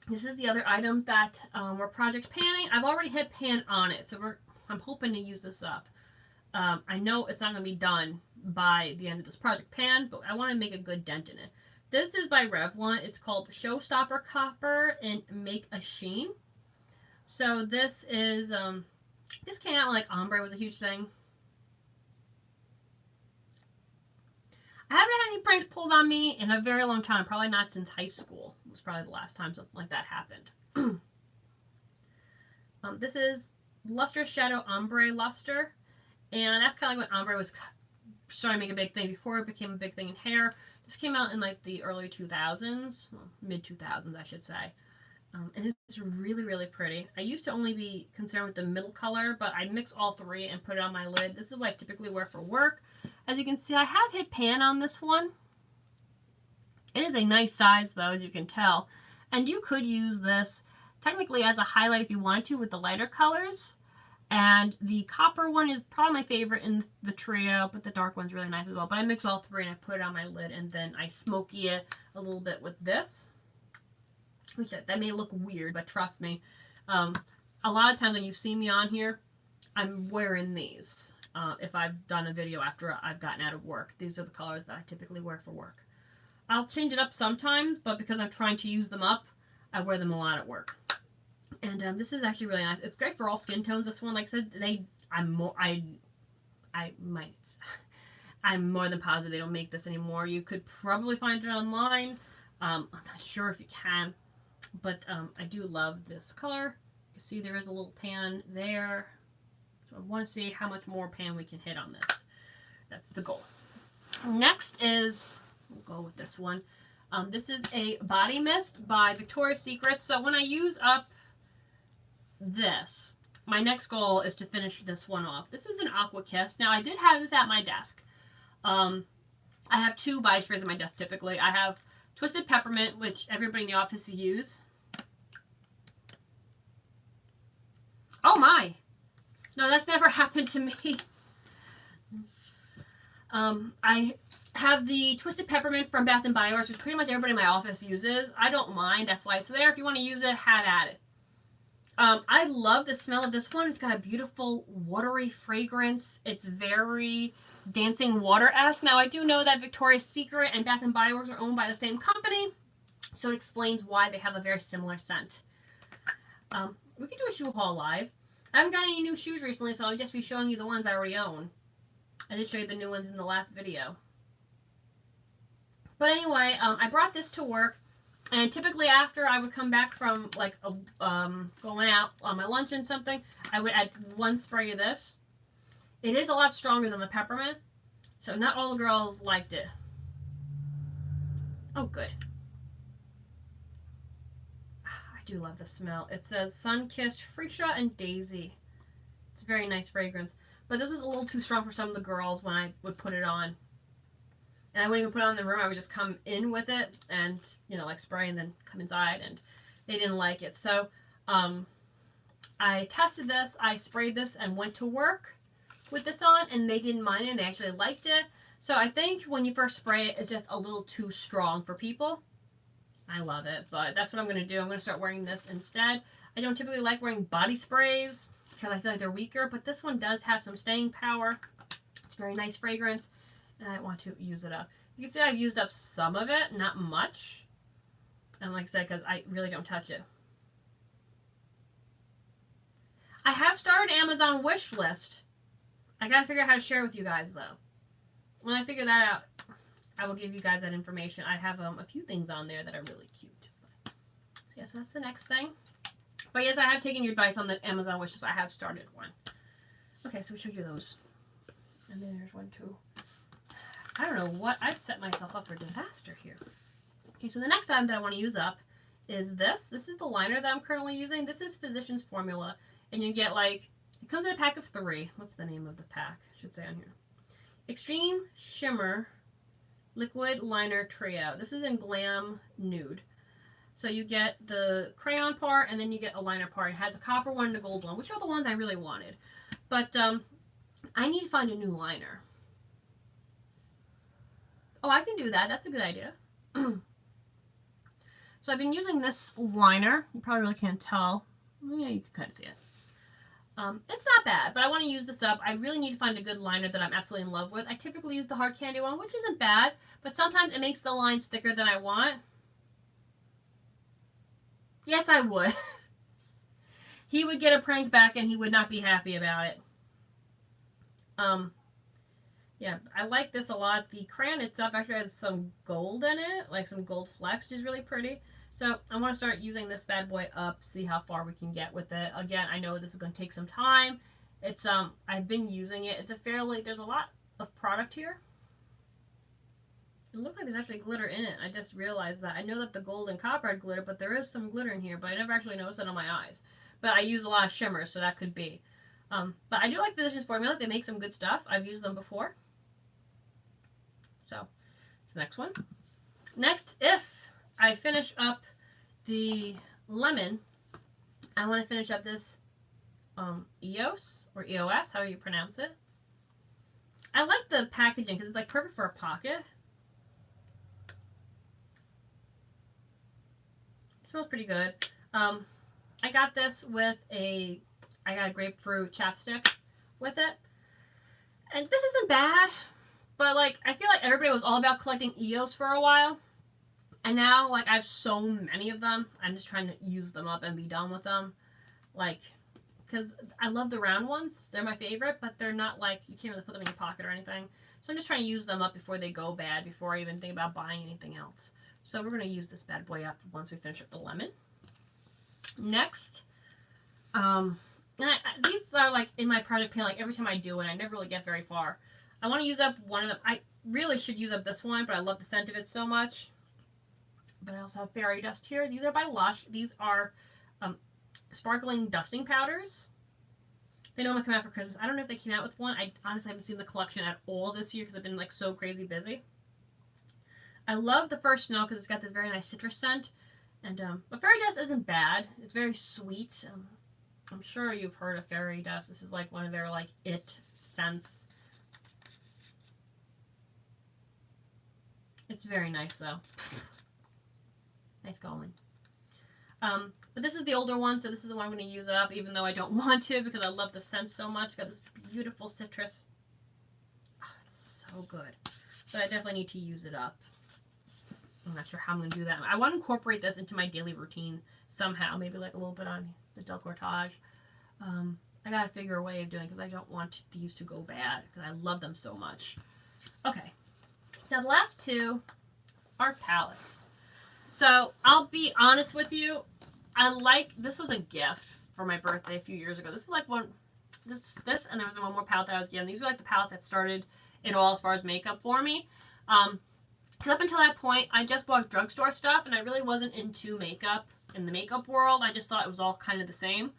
This is the other item that we're project panning. I've already hit pan on it. So I'm hoping to use this up. I know it's not going to be done by the end of this project pan, but I want to make a good dent in it. This is by Revlon. It's called Showstopper Copper and Make a Sheen. So this is, this came out when like ombre was a huge thing. I haven't had any pranks pulled on me in a very long time. Probably not since high school. It was probably the last time something like that happened. This is Luster Shadow Ombre Luster. And that's kind of like when ombre was starting to make a big thing before it became a big thing in hair. This came out in like the early 2000s, well, mid 2000s, I should say. And it's really, really pretty. I used to only be concerned with the middle color, but I mix all three and put it on my lid. This is what I typically wear for work. As you can see, I have hit pan on this one. It is a nice size, though, as you can tell. And you could use this technically as a highlight if you wanted to with the lighter colors. And the copper one is probably my favorite in the trio, but the dark one's really nice as well. But I mix all three and I put it on my lid, and then I smoky it a little bit with this. Which that may look weird, but trust me. A lot of times when you see me on here, I'm wearing these. If I've done a video after I've gotten out of work. These are the colors that I typically wear for work. I'll change it up sometimes, but because I'm trying to use them up, I wear them a lot at work. And this is actually really nice. It's great for all skin tones. This one, like I said, I'm more than positive they don't make this anymore. You could probably find it online. I'm not sure if you can, but I do love this color. You can see there is a little pan there. So I want to see how much more pan we can hit on this. That's the goal. Next is, we'll go with this one. This is a body mist by Victoria's Secret. So when I use up this, my next goal is to finish this one off. This is an Aqua Kiss. Now, I did have this at my desk. I have 2 body sprays at my desk typically. I have Twisted Peppermint, which everybody in the office use. Oh my! No, that's never happened to me. I have the Twisted Peppermint from Bath & Body Works, which pretty much everybody in my office uses. I don't mind. That's why it's there. If you want to use it, have at it. I love the smell of this one. It's got a beautiful watery fragrance. It's very dancing water-esque. Now, I do know that Victoria's Secret and Bath & Body Works are owned by the same company, so it explains why they have a very similar scent. We could do a shoe haul live. I haven't got any new shoes recently, so I'll just be showing you the ones I already own. I did show you the new ones in the last video. But anyway, I brought this to work, and typically after I would come back from like going out on my lunch and something, I would add 1 spray of this. It is a lot stronger than the peppermint, so not all the girls liked it. Oh, good. I do love the smell. It says Sun-Kissed Freesia and Daisy. It's a very nice fragrance. But this was a little too strong for some of the girls when I would put it on. And I wouldn't even put it on in the room. I would just come in with it and, you know, like spray and then come inside. And they didn't like it. So I tested this. I sprayed this and went to work with this on. And they didn't mind it. And they actually liked it. So I think when you first spray it, it's just a little too strong for people. I love it. But that's what I'm going to do. I'm going to start wearing this instead. I don't typically like wearing body sprays because I feel like they're weaker. But this one does have some staying power. It's a very nice fragrance. And I want to use it up. You can see I've used up some of it, not much. And like I said, because I really don't touch it. I have started Amazon wish list. I gotta figure out how to share it with you guys though. When I figure that out, I will give you guys that information. I have a few things on there that are really cute. So yeah, so that's the next thing. But yes, I have taken your advice on the Amazon wish list. I have started one. Okay, so we showed you those. And then there's one too. I don't know what, I've set myself up for disaster here. Okay, so the next item that I want to use up is this. This is the liner that I'm currently using. This is Physicians Formula. And you get like, it comes in a pack of 3. What's the name of the pack? I should say on here. Extreme Shimmer Liquid Liner Trio. This is in Glam Nude. So you get the crayon part and then you get a liner part. It has a copper one and a gold one, which are the ones I really wanted. But I need to find a new liner. Oh, I can do that. That's a good idea. So I've been using this liner. You probably really can't tell. Yeah, you can kind of see it. It's not bad, but I want to use this up. I really need to find a good liner that I'm absolutely in love with. I typically use the hard candy one, which isn't bad, but sometimes it makes the lines thicker than I want. Yes, I would. He would get a prank back and he would not be happy about it. Yeah, I like this a lot. The crayon itself actually has some gold in it, like some gold flecks, which is really pretty. So I want to start using this bad boy up, see how far we can get with it. Again, I know this is going to take some time. It's I've been using it. It's a fairly, there's a lot of product here. It looks like there's actually glitter in it. I just realized that. I know that the gold and copper had glitter, but there is some glitter in here, but I never actually noticed it on my eyes. But I use a lot of shimmers, so that could be. But I do like Physicians Formula. They make some good stuff. I've used them before. So, that's the next one. Next, if I finish up the lemon, I want to finish up this EOS, or EOS, however you pronounce it. I like the packaging because it's like perfect for a pocket. It smells pretty good. I got this with I got a grapefruit chapstick with it. And this isn't bad. But, like, I feel like everybody was all about collecting EOS for a while. And now, like, I have so many of them. I'm just trying to use them up and be done with them. Like, because I love the round ones. They're my favorite. But they're not, like, you can't really put them in your pocket or anything. So I'm just trying to use them up before they go bad. Before I even think about buying anything else. So we're going to use this bad boy up once we finish up the lemon. Next. These are, like, in my project pan. Like, every time I do it, I never really get very far. I want to use up one of them. I really should use up this one, but I love the scent of it so much. But I also have fairy dust here. These are by Lush. These are sparkling dusting powders. They normally come out for Christmas. I don't know if they came out with one. I honestly haven't seen the collection at all this year because I've been like so crazy busy. I love the first smell because it's got this very nice citrus scent. And but fairy dust isn't bad. It's very sweet. I'm sure you've heard of fairy dust. This is like one of their like it scents. It's very nice though. Nice going. But this is the older one, so this is the one I'm going to use up, even though I don't want to because I love the scent so much. It's got this beautiful citrus. Oh, it's so good. But I definitely need to use it up. I'm not sure how I'm going to do that. I want to incorporate this into my daily routine somehow. Maybe like a little bit on the décolletage. I got to figure a way of doing it because I don't want these to go bad because I love them so much. Okay. Now the last two are palettes. So I'll be honest with you. This was a gift for my birthday a few years ago. This was like this, and there was one more palette that I was given. These were like the palettes that started it all as far as makeup for me. Because up until that point, I just bought drugstore stuff, and I really wasn't into makeup in the makeup world. I just thought it was all kind of the same.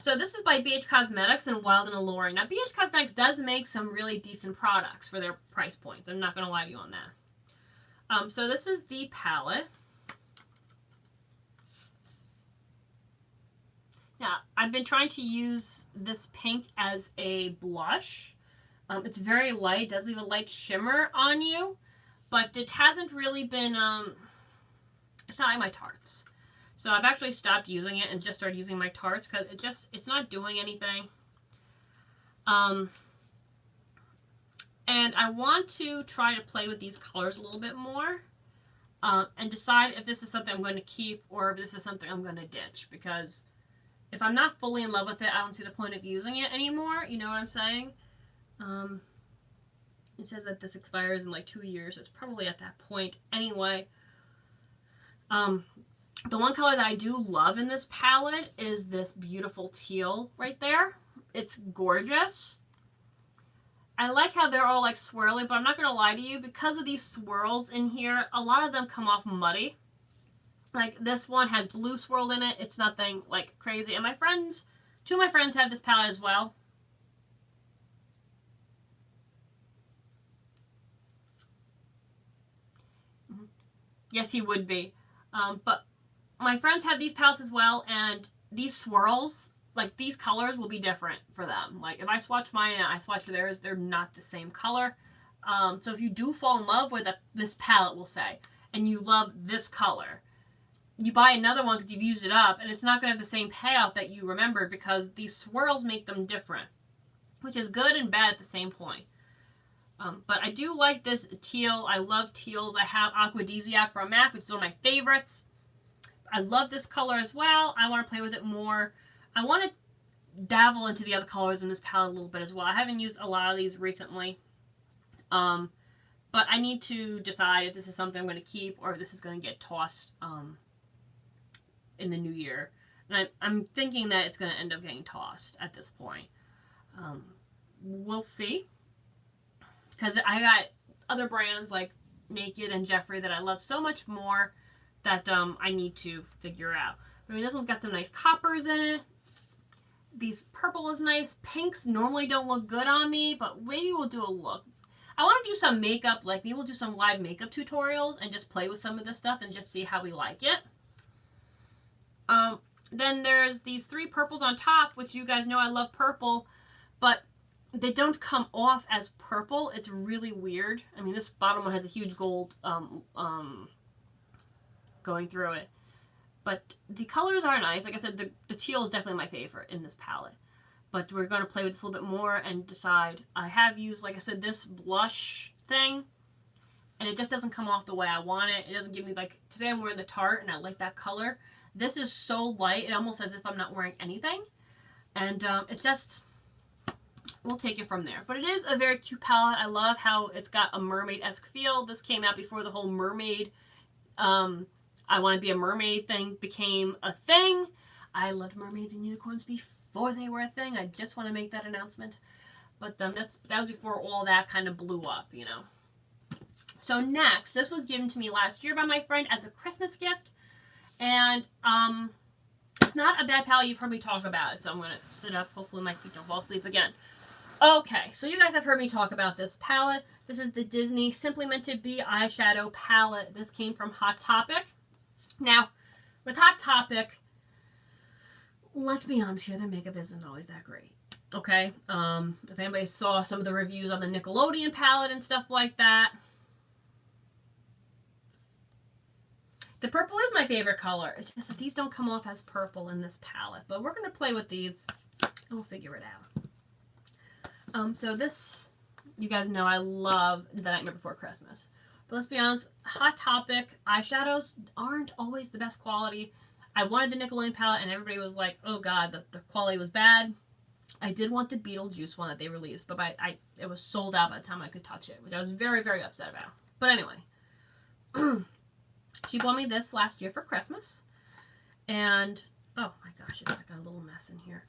So this is by BH Cosmetics and Wild and Alluring. Now, BH Cosmetics does make some really decent products for their price points. I'm not going to lie to you on that. So this is the palette. Now, I've been trying to use this pink as a blush. It's very light. It does leave a light shimmer on you. But it hasn't really been, it's not like my Tartes. So I've actually stopped using it and just started using my Tartes because it's not doing anything. And I want to try to play with these colors a little bit more. And decide if this is something I'm going to keep or if this is something I'm going to ditch. Because if I'm not fully in love with it, I don't see the point of using it anymore. You know what I'm saying? It says that this expires in like 2 years. It's probably at that point anyway. The one color that I do love in this palette is this beautiful teal right there. It's gorgeous. I like how they're all like swirly, but I'm not going to lie to you. Because of these swirls in here, a lot of them come off muddy. Like this one has blue swirled in it. It's nothing like crazy. And two of my friends have this palette as well. Yes, he would be. But my friends have these palettes as well, and these swirls, like these colors will be different for them. Like if I swatch mine and I swatch theirs, they're not the same color. So if you do fall in love with this palette, we'll say, and you love this color, you buy another one because you've used it up, and it's not going to have the same payout that you remembered because these swirls make them different, which is good and bad at the same point. But I do like this teal. I love teals. I have Aquadesiac from MAC, which is one of my favorites. I love this color as well. I want to play with it more. I want to dabble into the other colors in this palette a little bit as well. I haven't used a lot of these recently. But I need to decide if this is something I'm going to keep or if this is going to get tossed in the new year. And I'm thinking that it's going to end up getting tossed at this point. We'll see. Because I got other brands like Naked and Jeffree that I love so much more that I need to figure out. I mean, this one's got some nice coppers in it. These purple is nice. Pinks normally don't look good on me, but maybe we'll do a look. I want to do some makeup, like maybe we'll do some live makeup tutorials and just play with some of this stuff and just see how we like it. Then there's these 3 purples on top, which you guys know I love purple, but they don't come off as purple. It's really weird. I mean, this bottom one has a huge gold going through it. But the colors are nice. Like I said, the teal is definitely my favorite in this palette. But we're going to play with this a little bit more and decide. I have used, like I said, this blush thing. And it just doesn't come off the way I want it. It doesn't give me, like, today I'm wearing the Tarte and I like that color. This is so light, it almost as if I'm not wearing anything. And it's just, we'll take it from there. But it is a very cute palette. I love how it's got a mermaid-esque feel. This came out before the whole mermaid, I want to be a mermaid thing became a thing. I loved mermaids and unicorns before they were a thing. I just want to make that announcement. But that was before all that kind of blew up, you know. So next, this was given to me last year by my friend as a Christmas gift. And It's not a bad palette. You've heard me talk about it, so I'm going to sit up. Hopefully my feet don't fall asleep again. Okay, so you guys have heard me talk about this palette. This is the Disney Simply Meant to Be eyeshadow palette. This came from Hot Topic. Now, with Hot Topic, let's be honest here, their makeup isn't always that great. Okay, if anybody saw some of the reviews on the Nickelodeon palette and stuff like that, the purple is my favorite color. It's just that these don't come off as purple in this palette, but we're going to play with these and we'll figure it out. So this, you guys know I love The Nightmare Before Christmas. But let's be honest, Hot Topic eyeshadows aren't always the best quality. I wanted the Nickelodeon palette and everybody was like, oh god, the quality was bad. I did want the Beetlejuice one that they released, but it was sold out by the time I could touch it, which I was very, very upset about. But anyway, she bought me this last year for Christmas. And, oh my gosh, I got a little mess in here.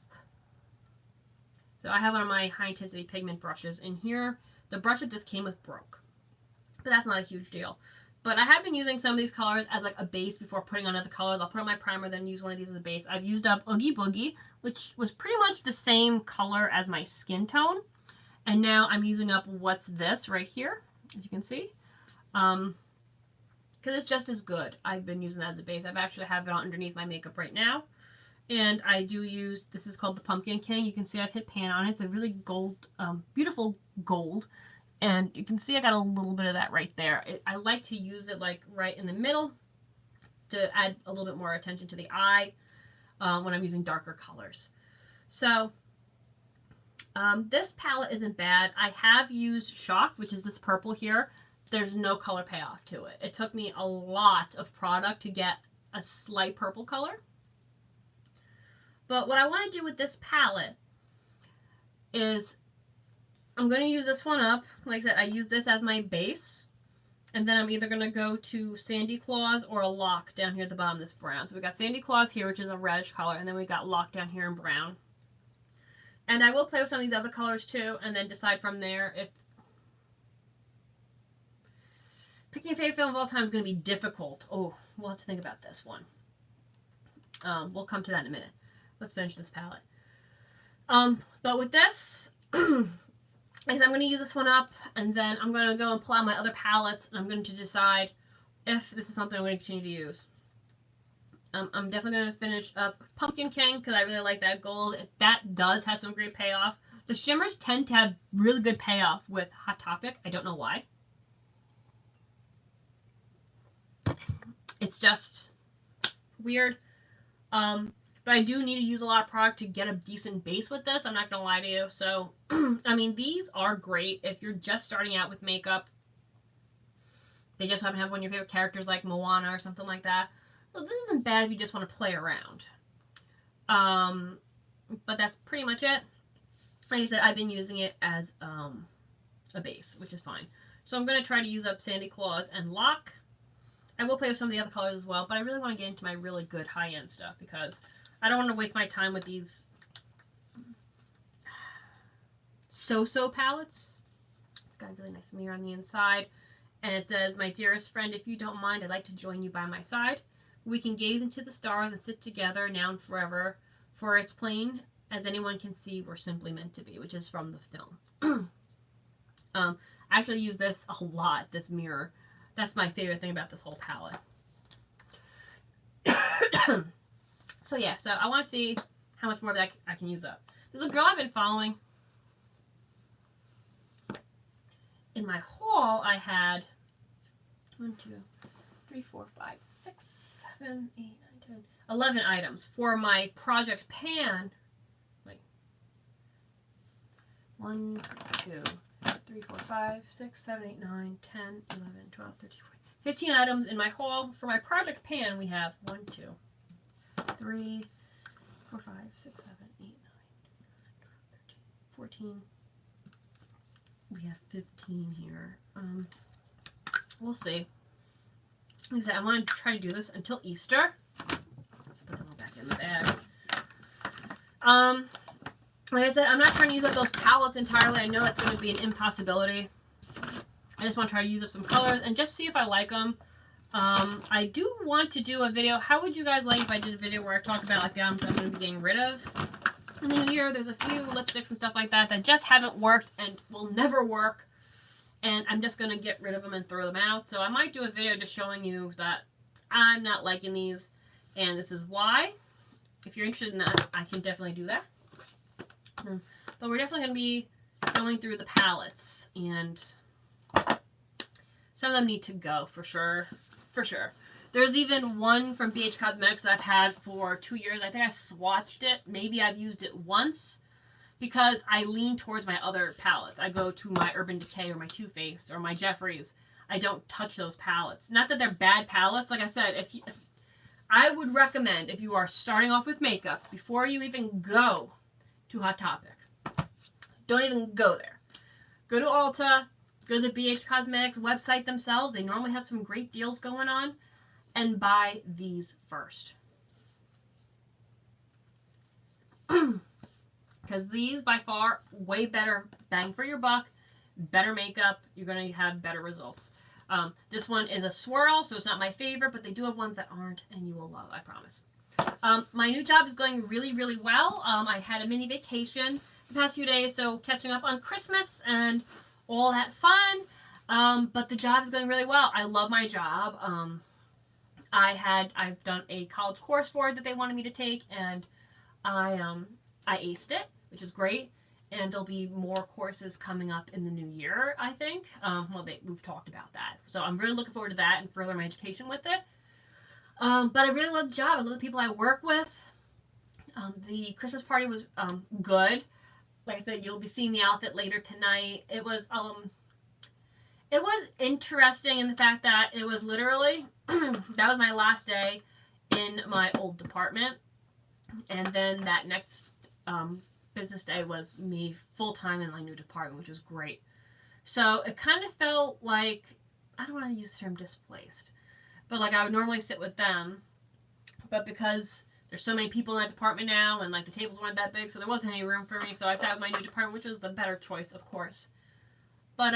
So I have one of my high intensity pigment brushes in here. The brush that this came with broke, but that's not a huge deal. But I have been using some of these colors as like a base before putting on other colors. I'll put on my primer, then use one of these as a base. I've used up Oogie Boogie, which was pretty much the same color as my skin tone. And now I'm using up What's This right here, as you can see. Because it's just as good. I've been using that as a base. I've actually have it underneath my makeup right now. And I do use, this is called the Pumpkin King. You can see I've hit pan on it. It's a really gold, beautiful gold. And you can see I got a little bit of that right there. I like to use it like right in the middle to add a little bit more attention to the eye when I'm using darker colors. So this palette isn't bad. I have used Shock, which is this purple here. There's no color payoff to it. It took me a lot of product to get a slight purple color. But what I want to do with this palette is I'm going to use this one up. Like I said, I use this as my base. And then I'm either going to go to Sandy Claws or a Lock down here at the bottom, this brown. So we got Sandy Claws here, which is a reddish color. And then we got Lock down here in brown. And I will play with some of these other colors too. And then decide from there if picking a favorite film of all time is going to be difficult. Oh, we'll have to think about this one. We'll come to that in a minute. Let's finish this palette. But with this, I'm going to use this one up, and then I'm going to go and pull out my other palettes, and I'm going to decide if this is something I'm going to continue to use. I'm definitely going to finish up Pumpkin King, because I really like that gold. That does have some great payoff. The shimmers tend to have really good payoff with Hot Topic. I don't know why. It's just weird. But I do need to use a lot of product to get a decent base with this. I'm not going to lie to you. So, I mean, these are great if you're just starting out with makeup. They just happen to have one of your favorite characters like Moana or something like that. Well, this isn't bad if you just want to play around. But that's pretty much it. Like I said, I've been using it as a base, which is fine. So I'm going to try to use up Sandy Claws and Lock. I will play with some of the other colors as well, but I really want to get into my really good high-end stuff because I don't want to waste my time with these so-so palettes. It's got a really nice mirror on the inside. And it says, "My dearest friend, if you don't mind, I'd like to join you by my side. We can gaze into the stars and sit together now and forever. For it's plain, as anyone can see, we're simply meant to be," which is from the film. I actually use this a lot, this mirror. That's my favorite thing about this whole palette. So yeah, so I want to see how much more of that I can use up. There's a girl I've been following. In my haul, I had 1, 2, 3, 4, 5, 6, 7, 8, 9, 10, 11 items for my Project Pan. Wait. 1, 2, 3, 4, 5, 6, 7, 8, 9, 10, 11, 12, 13, 14, 15 items in my haul. For my Project Pan, we have 1, 2, 3, 4, 5, 6, 7, 8, 9, 10, 12, 13, 14. We have 15 here. We'll see. Like I said, I want to try to do this until Easter. Put them all back in the bag. Like I said, I'm not trying to use up those palettes entirely. I know that's going to be an impossibility. I just want to try to use up some colors and just see if I like them. I do want to do a video. How would you guys like if I did a video where I talk about like the items I'm going to be getting rid of in the new year? There's a few lipsticks and stuff like that that just haven't worked and will never work. And I'm just going to get rid of them and throw them out. So I might do a video just showing you that I'm not liking these. And this is why. If you're interested in that, I can definitely do that. But we're definitely going to be going through the palettes. And some of them need to go for sure. For sure. There's even one from BH Cosmetics that I've had for 2 years. I think I swatched it. Maybe I've used it once because I lean towards my other palettes. I go to my Urban Decay or my Too Faced or my Jeffries. I don't touch those palettes. Not that they're bad palettes. Like I said, I would recommend if you are starting off with makeup, before you even go to Hot Topic, don't even go there. Go to Ulta. Go to the BH Cosmetics website themselves. They normally have some great deals going on. And buy these first. Because these, by far, way better bang for your buck. Better makeup. You're going to have better results. This one is a swirl, so it's not my favorite. But they do have ones that aren't, and you will love, I promise. My new job is going really, really well. I had a mini vacation the past few days, so catching up on Christmas and all that fun, but the job is going really well. I love my job. I've done a college course for it that they wanted me to take, and I aced it, which is great. And there'll be more courses coming up in the new year, I think. We've talked about that, so I'm really looking forward to that and further my education with it. But I really love the job. I love the people I work with. The Christmas party was good. Like I said, you'll be seeing the outfit later tonight. It was interesting in the fact that it was literally, that was my last day in my old department. And then that next business day was me full-time in my new department, which was great. So it kind of felt like, I don't want to use the term displaced, but like I would normally sit with them. But because there's so many people in that department now, and like the tables weren't that big, so there wasn't any room for me. So I sat with my new department, which was the better choice, of course. But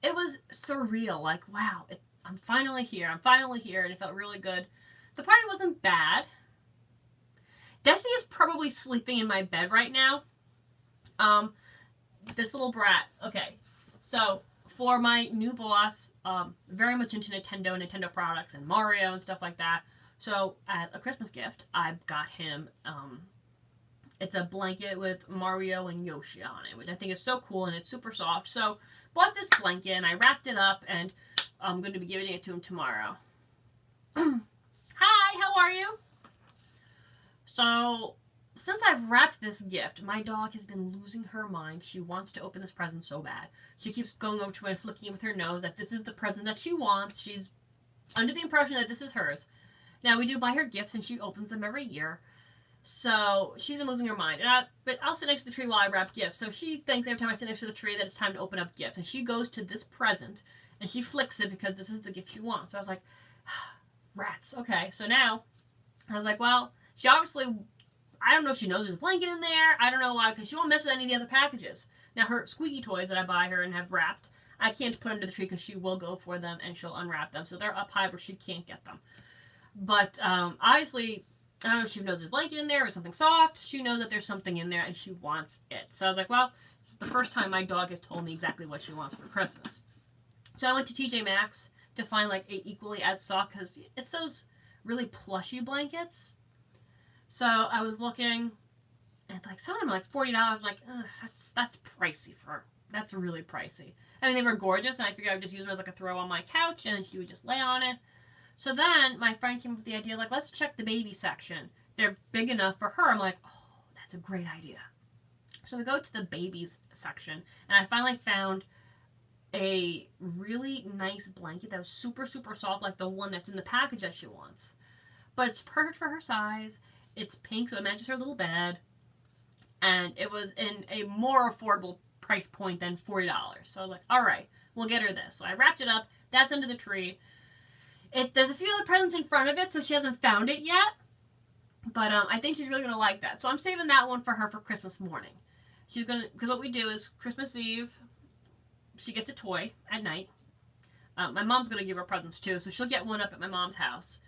it was surreal. Like, wow, I'm finally here. I'm finally here, and it felt really good. The party wasn't bad. Desi is probably sleeping in my bed right now. This little brat. Okay, so for my new boss, very much into Nintendo products, and Mario and stuff like that. So, as a Christmas gift, I got him, it's a blanket with Mario and Yoshi on it, which I think is so cool, and it's super soft. So, bought this blanket, and I wrapped it up, and I'm going to be giving it to him tomorrow. Hi, how are you? So, since I've wrapped this gift, my dog has been losing her mind. She wants to open this present so bad. She keeps going over to it and flicking it with her nose that this is the present that she wants. She's under the impression that this is hers. Now, we do buy her gifts, and she opens them every year. So, she's been losing her mind. But I'll sit next to the tree while I wrap gifts. So, she thinks every time I sit next to the tree that it's time to open up gifts. And she goes to this present, and she flicks it because this is the gift she wants. So, I was like, rats. Okay, so now, I was like, well, she obviously, I don't know if she knows there's a blanket in there. I don't know why, because she won't mess with any of the other packages. Now, her squeaky toys that I buy her and have wrapped, I can't put under the tree because she will go for them, and she'll unwrap them. So, they're up high where she can't get them. But obviously, I don't know if she knows there's a blanket in there or something soft. She knows that there's something in there and she wants it. So I was like, well, this is the first time my dog has told me exactly what she wants for Christmas. So I went to TJ Maxx to find like a equally as soft, because it's those really plushy blankets. So I was looking, and like some of them are like $40. I'm like, that's pricey that's really pricey. I mean, they were gorgeous, and I figured I would just use them as like a throw on my couch, and she would just lay on it. So then my friend came up with the idea, like, let's check the baby section. They're big enough for her. I'm like, oh, that's a great idea. So we go to the babies section, and I finally found a really nice blanket that was super, super soft, like the one that's in the package that she wants. But it's perfect for her size. It's pink, so it matches her little bed. And it was in a more affordable price point than $40. So I was like, all right, we'll get her this. So I wrapped it up. That's under the tree. There's a few other presents in front of it, so she hasn't found it yet. But I think she's really going to like that. So I'm saving that one for her for Christmas morning. She's going to, because what we do is Christmas Eve, she gets a toy at night. My mom's going to give her presents too, so she'll get one up at my mom's house.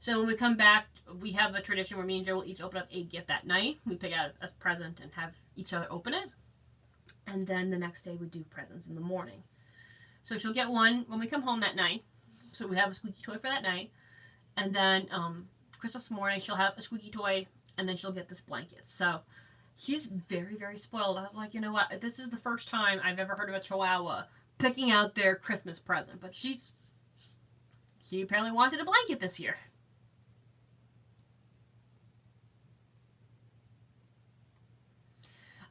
So when we come back, we have a tradition where me and Joe will each open up a gift that night. We pick out a present and have each other open it. And then the next day we do presents in the morning. So she'll get one when we come home that night. So we have a squeaky toy for that night. And then Christmas morning she'll have a squeaky toy, and then she'll get this blanket. So she's very, very spoiled. I was like, you know what? This is the first time I've ever heard of a Chihuahua picking out their Christmas present. But she apparently wanted a blanket this year.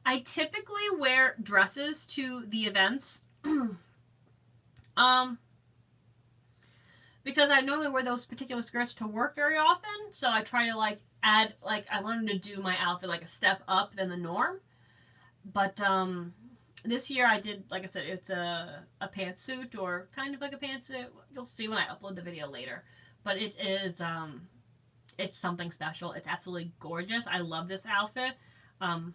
I typically wear dresses to the events. Because I normally wear those particular skirts to work very often, so I try to add, I wanted to do my outfit a step up than the norm. But this year I did, like I said, it's a pantsuit, or kind of like a pantsuit. You'll see when I upload the video later. But it is, it's something special. It's absolutely gorgeous. I love this outfit. I'm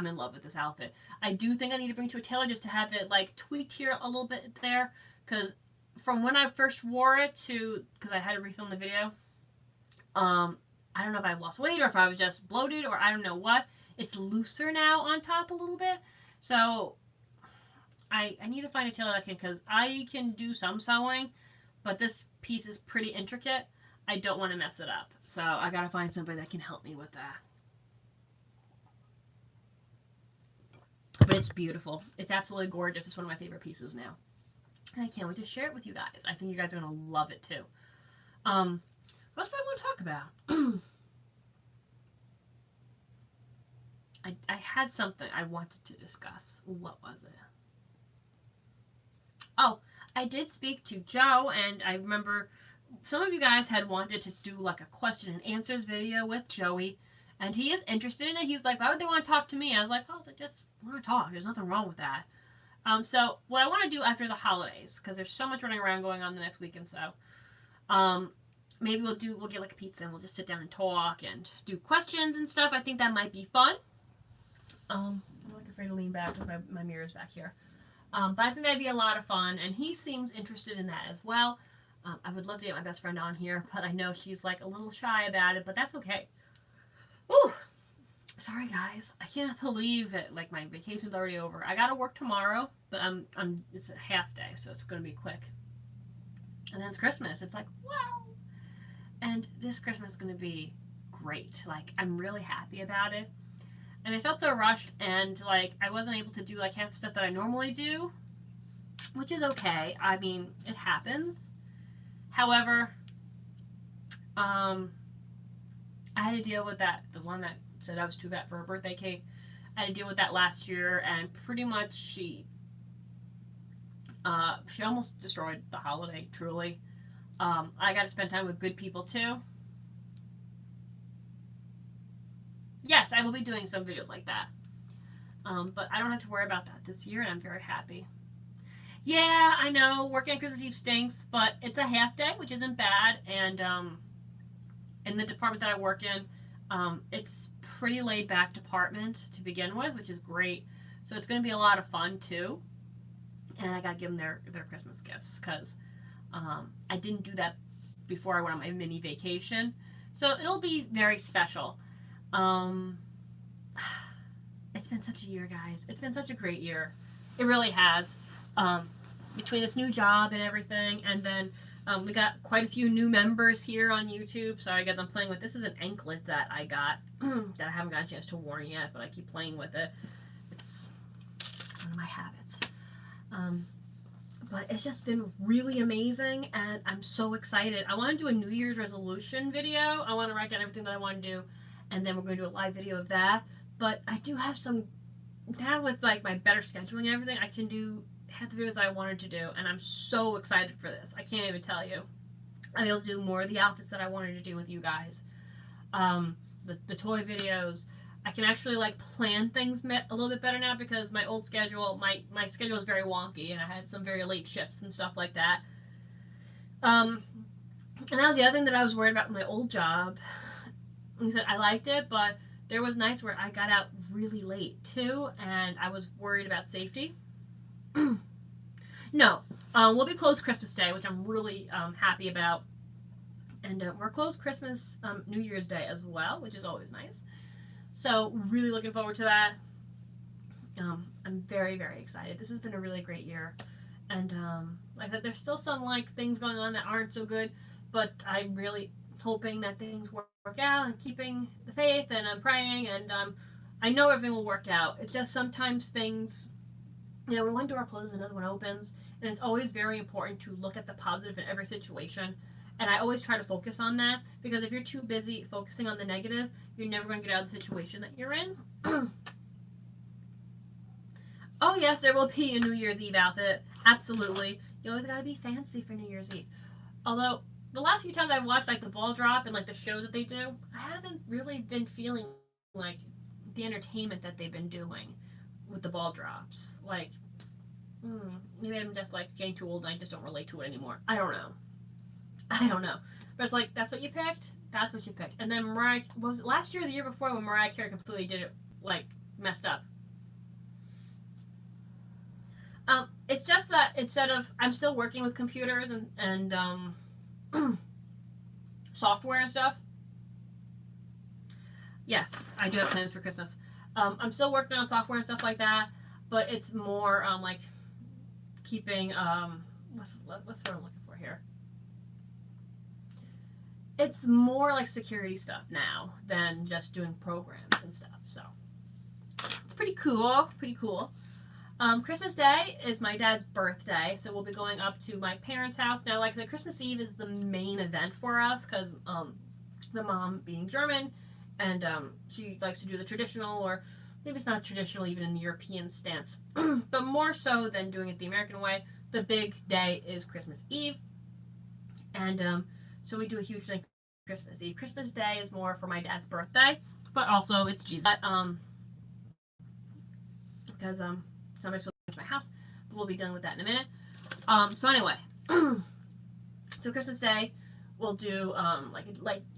in love with this outfit. I do think I need to bring it to a tailor just to have it tweaked here a little bit there, because from when I first wore it to, because I had to refilm the video, I don't know if I've lost weight or if I was just bloated or I don't know what. It's looser now on top a little bit, so I need to find a tailor that can, because I can do some sewing, but this piece is pretty intricate. I don't want to mess it up, so I gotta find somebody that can help me with that. But it's beautiful. It's absolutely gorgeous. It's one of my favorite pieces now. And I can't wait to share it with you guys. I think you guys are going to love it too. What else do I want to talk about? I had something I wanted to discuss. What was it? Oh, I did speak to Joe, and I remember some of you guys had wanted to do a question and answers video with Joey, and he is interested in it. He's like, why would they want to talk to me? I was like, oh, they just want to talk. There's nothing wrong with that. So what I want to do after the holidays, because there's so much running around going on the next week, and so maybe we'll get a pizza and we'll just sit down and talk and do questions and stuff. I think that might be fun. I'm afraid to lean back with my mirrors back here. But I think that'd be a lot of fun, and he seems interested in that as well. I would love to get my best friend on here, but I know she's a little shy about it, but that's okay. Woo! Sorry guys, I can't believe it. My vacation's already over. I gotta work tomorrow, but it's a half day, so it's gonna be quick. And then it's Christmas. It's wow. And this Christmas is gonna be great. I'm really happy about it. And I felt so rushed, and I wasn't able to do half the stuff that I normally do, which is okay. I mean, it happens. However, I had to deal with that. The one that said I was too fat for a birthday cake. I had to deal with that last year, and pretty much she almost destroyed the holiday, truly. I got to spend time with good people too. Yes, I will be doing some videos like that. But I don't have to worry about that this year, and I'm very happy. Yeah, I know, working on Christmas Eve stinks, but it's a half day, which isn't bad, and in the department that I work in, it's pretty laid back department to begin with, which is great. So it's going to be a lot of fun too. And I got to give them their Christmas gifts, because I didn't do that before I went on my mini vacation. So it'll be very special. It's been such a year, guys. It's been such a great year. It really has. Between this new job and everything, and then we got quite a few new members here on YouTube. Sorry guys, I'm playing with, this is an anklet that I got that I haven't got a chance to worn yet, but I keep playing with it. It's one of my habits. But it's just been really amazing, and I'm so excited. I want to do a New Year's resolution video. I want to write down everything that I want to do, and then we're going to do a live video of that. But I do have some, now with my better scheduling and everything, I can do half the videos that I wanted to do, and I'm so excited for this. I can't even tell you. I'll be able to do more of the outfits that I wanted to do with you guys. The toy videos. I can actually plan things a little bit better now, because my old schedule, my schedule is very wonky, and I had some very late shifts and stuff like that. And that was the other thing that I was worried about with my old job. Like I said, I liked it, but there was nights where I got out really late too, and I was worried about safety. No, we'll be closed Christmas Day, which I'm really happy about. And we're closed Christmas, New Year's Day as well, which is always nice. So really looking forward to that. I'm very, very excited. This has been a really great year. And like I said, there's still some like things going on that aren't so good, but I'm really hoping that things work out and keeping the faith, and I'm praying, and I know everything will work out. It's just sometimes things, when one door closes, another one opens, and it's always very important to look at the positive in every situation. And I always try to focus on that, because if you're too busy focusing on the negative, you're never going to get out of the situation that you're in. Oh yes, there will be a New Year's Eve outfit. Absolutely. You always got to be fancy for New Year's Eve. Although the last few times I've watched like the ball drop and like the shows that they do, I haven't really been feeling like the entertainment that they've been doing with the ball drops. Like, maybe I'm just like getting too old and I just don't relate to it anymore. I don't know. But it's like, that's what you picked? That's what you picked. And then Mariah, was it last year or the year before when Mariah Carey completely did it, like, messed up? It's just that instead of, I'm still working with computers and software and stuff. Yes, I do have plans for Christmas. I'm still working on software and stuff like that, but it's more like keeping what's what I'm looking for here. It's more like security stuff now than just doing programs and stuff. So it's pretty cool. Pretty cool. Christmas Day is my dad's birthday, so we'll be going up to my parents' house. Now, like, the Christmas Eve is the main event for us, because the mom being German, and she likes to do the traditional, or maybe it's not traditional even in the European stance, but more so than doing it the American way, the big day is Christmas Eve, and so we do a huge thing for Christmas Eve. Christmas Day is more for my dad's birthday, but also it's Jesus. Because somebody's supposed to come to my house, but we'll be dealing with that in a minute. So anyway, so Christmas Day, we'll do like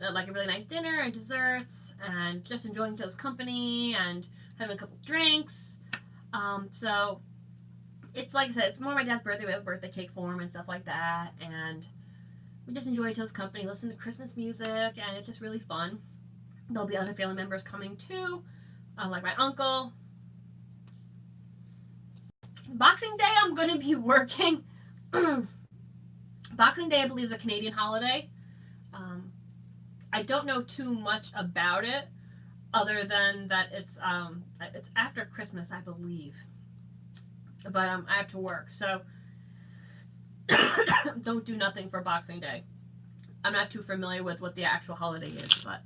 a really nice dinner and desserts, and just enjoying each other's company and having a couple drinks. So it's like I said, it's more my dad's birthday. We have a birthday cake for him and stuff like that, and we just enjoy each other's company, listen to Christmas music, and it's just really fun. There'll be other family members coming too, like my uncle. Boxing Day, I'm going to be working. Boxing Day, I believe, is a Canadian holiday. I don't know too much about it, other than that it's after Christmas, I believe. But I have to work, so don't do nothing for Boxing Day. I'm not too familiar with what the actual holiday is, but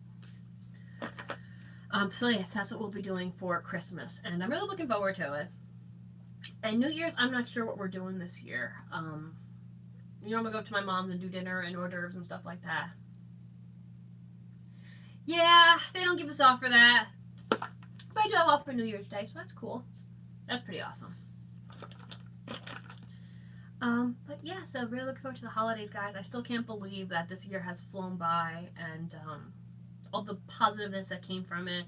so yes, that's what we'll be doing for Christmas, and I'm really looking forward to it. And New Year's, I'm not sure what we're doing this year. I'm going to go to my mom's and do dinner and hors d'oeuvres and stuff like that. Yeah, they don't give us off for that. But I do have off for New Year's Day, so that's cool. That's pretty awesome. But yeah, so really looking forward to the holidays, guys. I still can't believe that this year has flown by, and all the positiveness that came from it.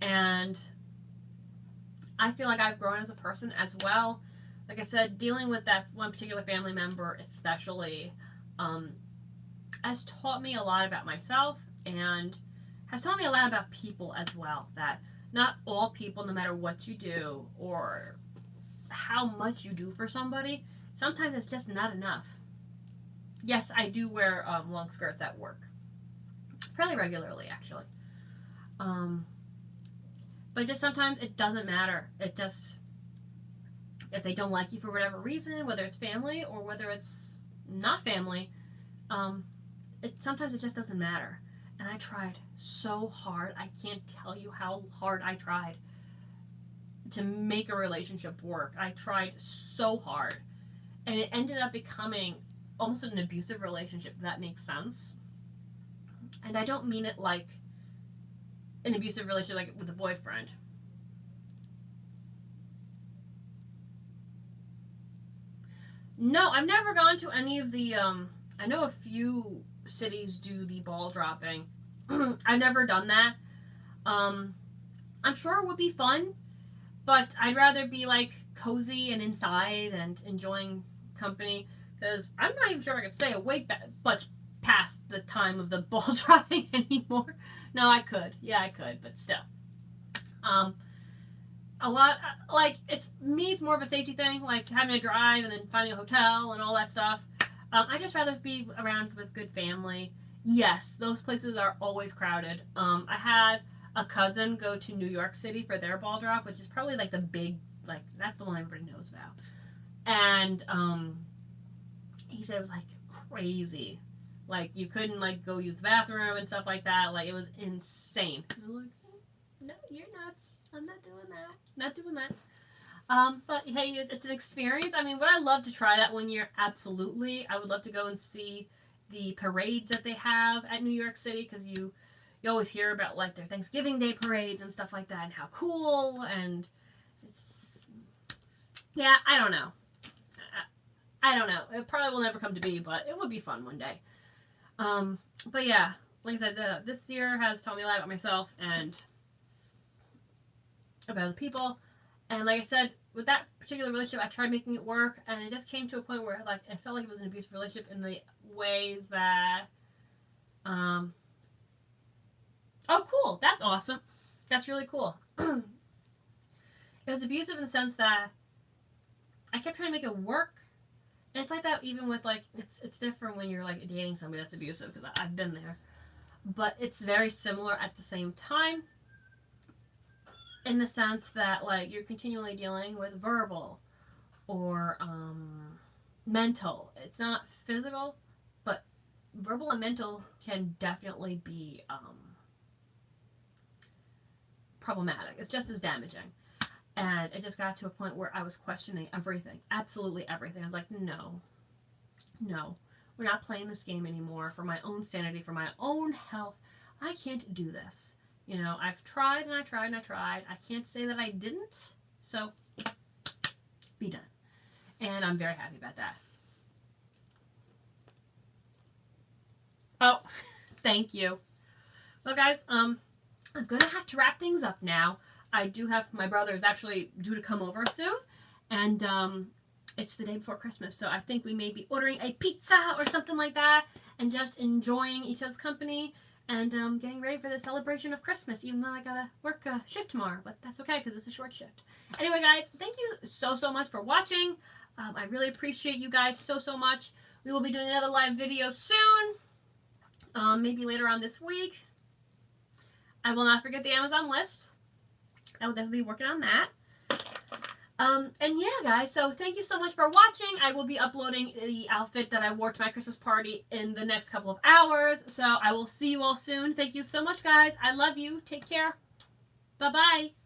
And I feel like I've grown as a person as well. Like I said, dealing with that one particular family member especially has taught me a lot about myself, and has taught me a lot about people as well. That not all people, no matter what you do or how much you do for somebody, sometimes it's just not enough. Yes, I do wear long skirts at work. Fairly regularly, actually. But just sometimes it doesn't matter. It just, if they don't like you for whatever reason, whether it's family or whether it's not family, sometimes it just doesn't matter. And I tried so hard. I can't tell you how hard I tried to make a relationship work. I tried so hard. And it ended up becoming almost an abusive relationship, if that makes sense. And I don't mean it like an abusive relationship like with a boyfriend. No, I've never gone to any of the I know a few cities do the ball dropping. I've never done that. I'm sure it would be fun, but I'd rather be like cozy and inside and enjoying company, because I'm not even sure I could stay awake that much past the time of the ball dropping anymore. No, I could. Yeah, I could, but still. A lot, like, it's more of a safety thing, like having to drive and then finding a hotel and all that stuff. I just rather be around with good family. Yes, those places are always crowded. I had a cousin go to New York City for their ball drop, which is probably like the big, like, that's the one everybody knows about. And he said it was like crazy. Like, you couldn't like go use the bathroom and stuff like that. Like, it was insane. I'm like, no, you're nuts. I'm not doing that. Not doing that. But hey, it's an experience. I mean, would I love to try that one year? Absolutely. I would love to go and see the parades that they have at New York City, because you always hear about like their Thanksgiving Day parades and stuff like that, and how cool. And it's, yeah, I don't know. I don't know. It probably will never come to be, but it would be fun one day. But yeah, like I said, this year has taught me a lot about myself and about other people. And like I said, with that particular relationship, I tried making it work, and it just came to a point where like I felt like it was an abusive relationship in the ways that, oh, cool, that's awesome, that's really cool. It was abusive in the sense that I kept trying to make it work, and it's like that even with like it's different when you're like dating somebody that's abusive, because I've been there, but it's very similar at the same time. In the sense that, like, you're continually dealing with verbal or mental. It's not physical, but verbal and mental can definitely be problematic. It's just as damaging. And it just got to a point where I was questioning everything. Absolutely everything. I was like, no. We're not playing this game anymore. For my own sanity, for my own health, I can't do this. You know, I've tried and I tried and I tried. I can't say that I didn't. So, be done. And I'm very happy about that. Oh, thank you. Well, guys, I'm going to have to wrap things up now. I do have, my brother is actually due to come over soon. And it's the day before Christmas. So I think we may be ordering a pizza or something like that. And just enjoying each other's company. And getting ready for the celebration of Christmas, even though I gotta work a shift tomorrow. But that's okay, because it's a short shift. Anyway, guys, thank you so much for watching. I really appreciate you guys so much. We will be doing another live video soon. Maybe later on this week. I will not forget the Amazon list. I will definitely be working on that. And yeah, guys, so thank you so much for watching. I will be uploading the outfit that I wore to my Christmas party in the next couple of hours. So I will see you all soon. Thank you so much, guys. I love you. Take care. Bye-bye.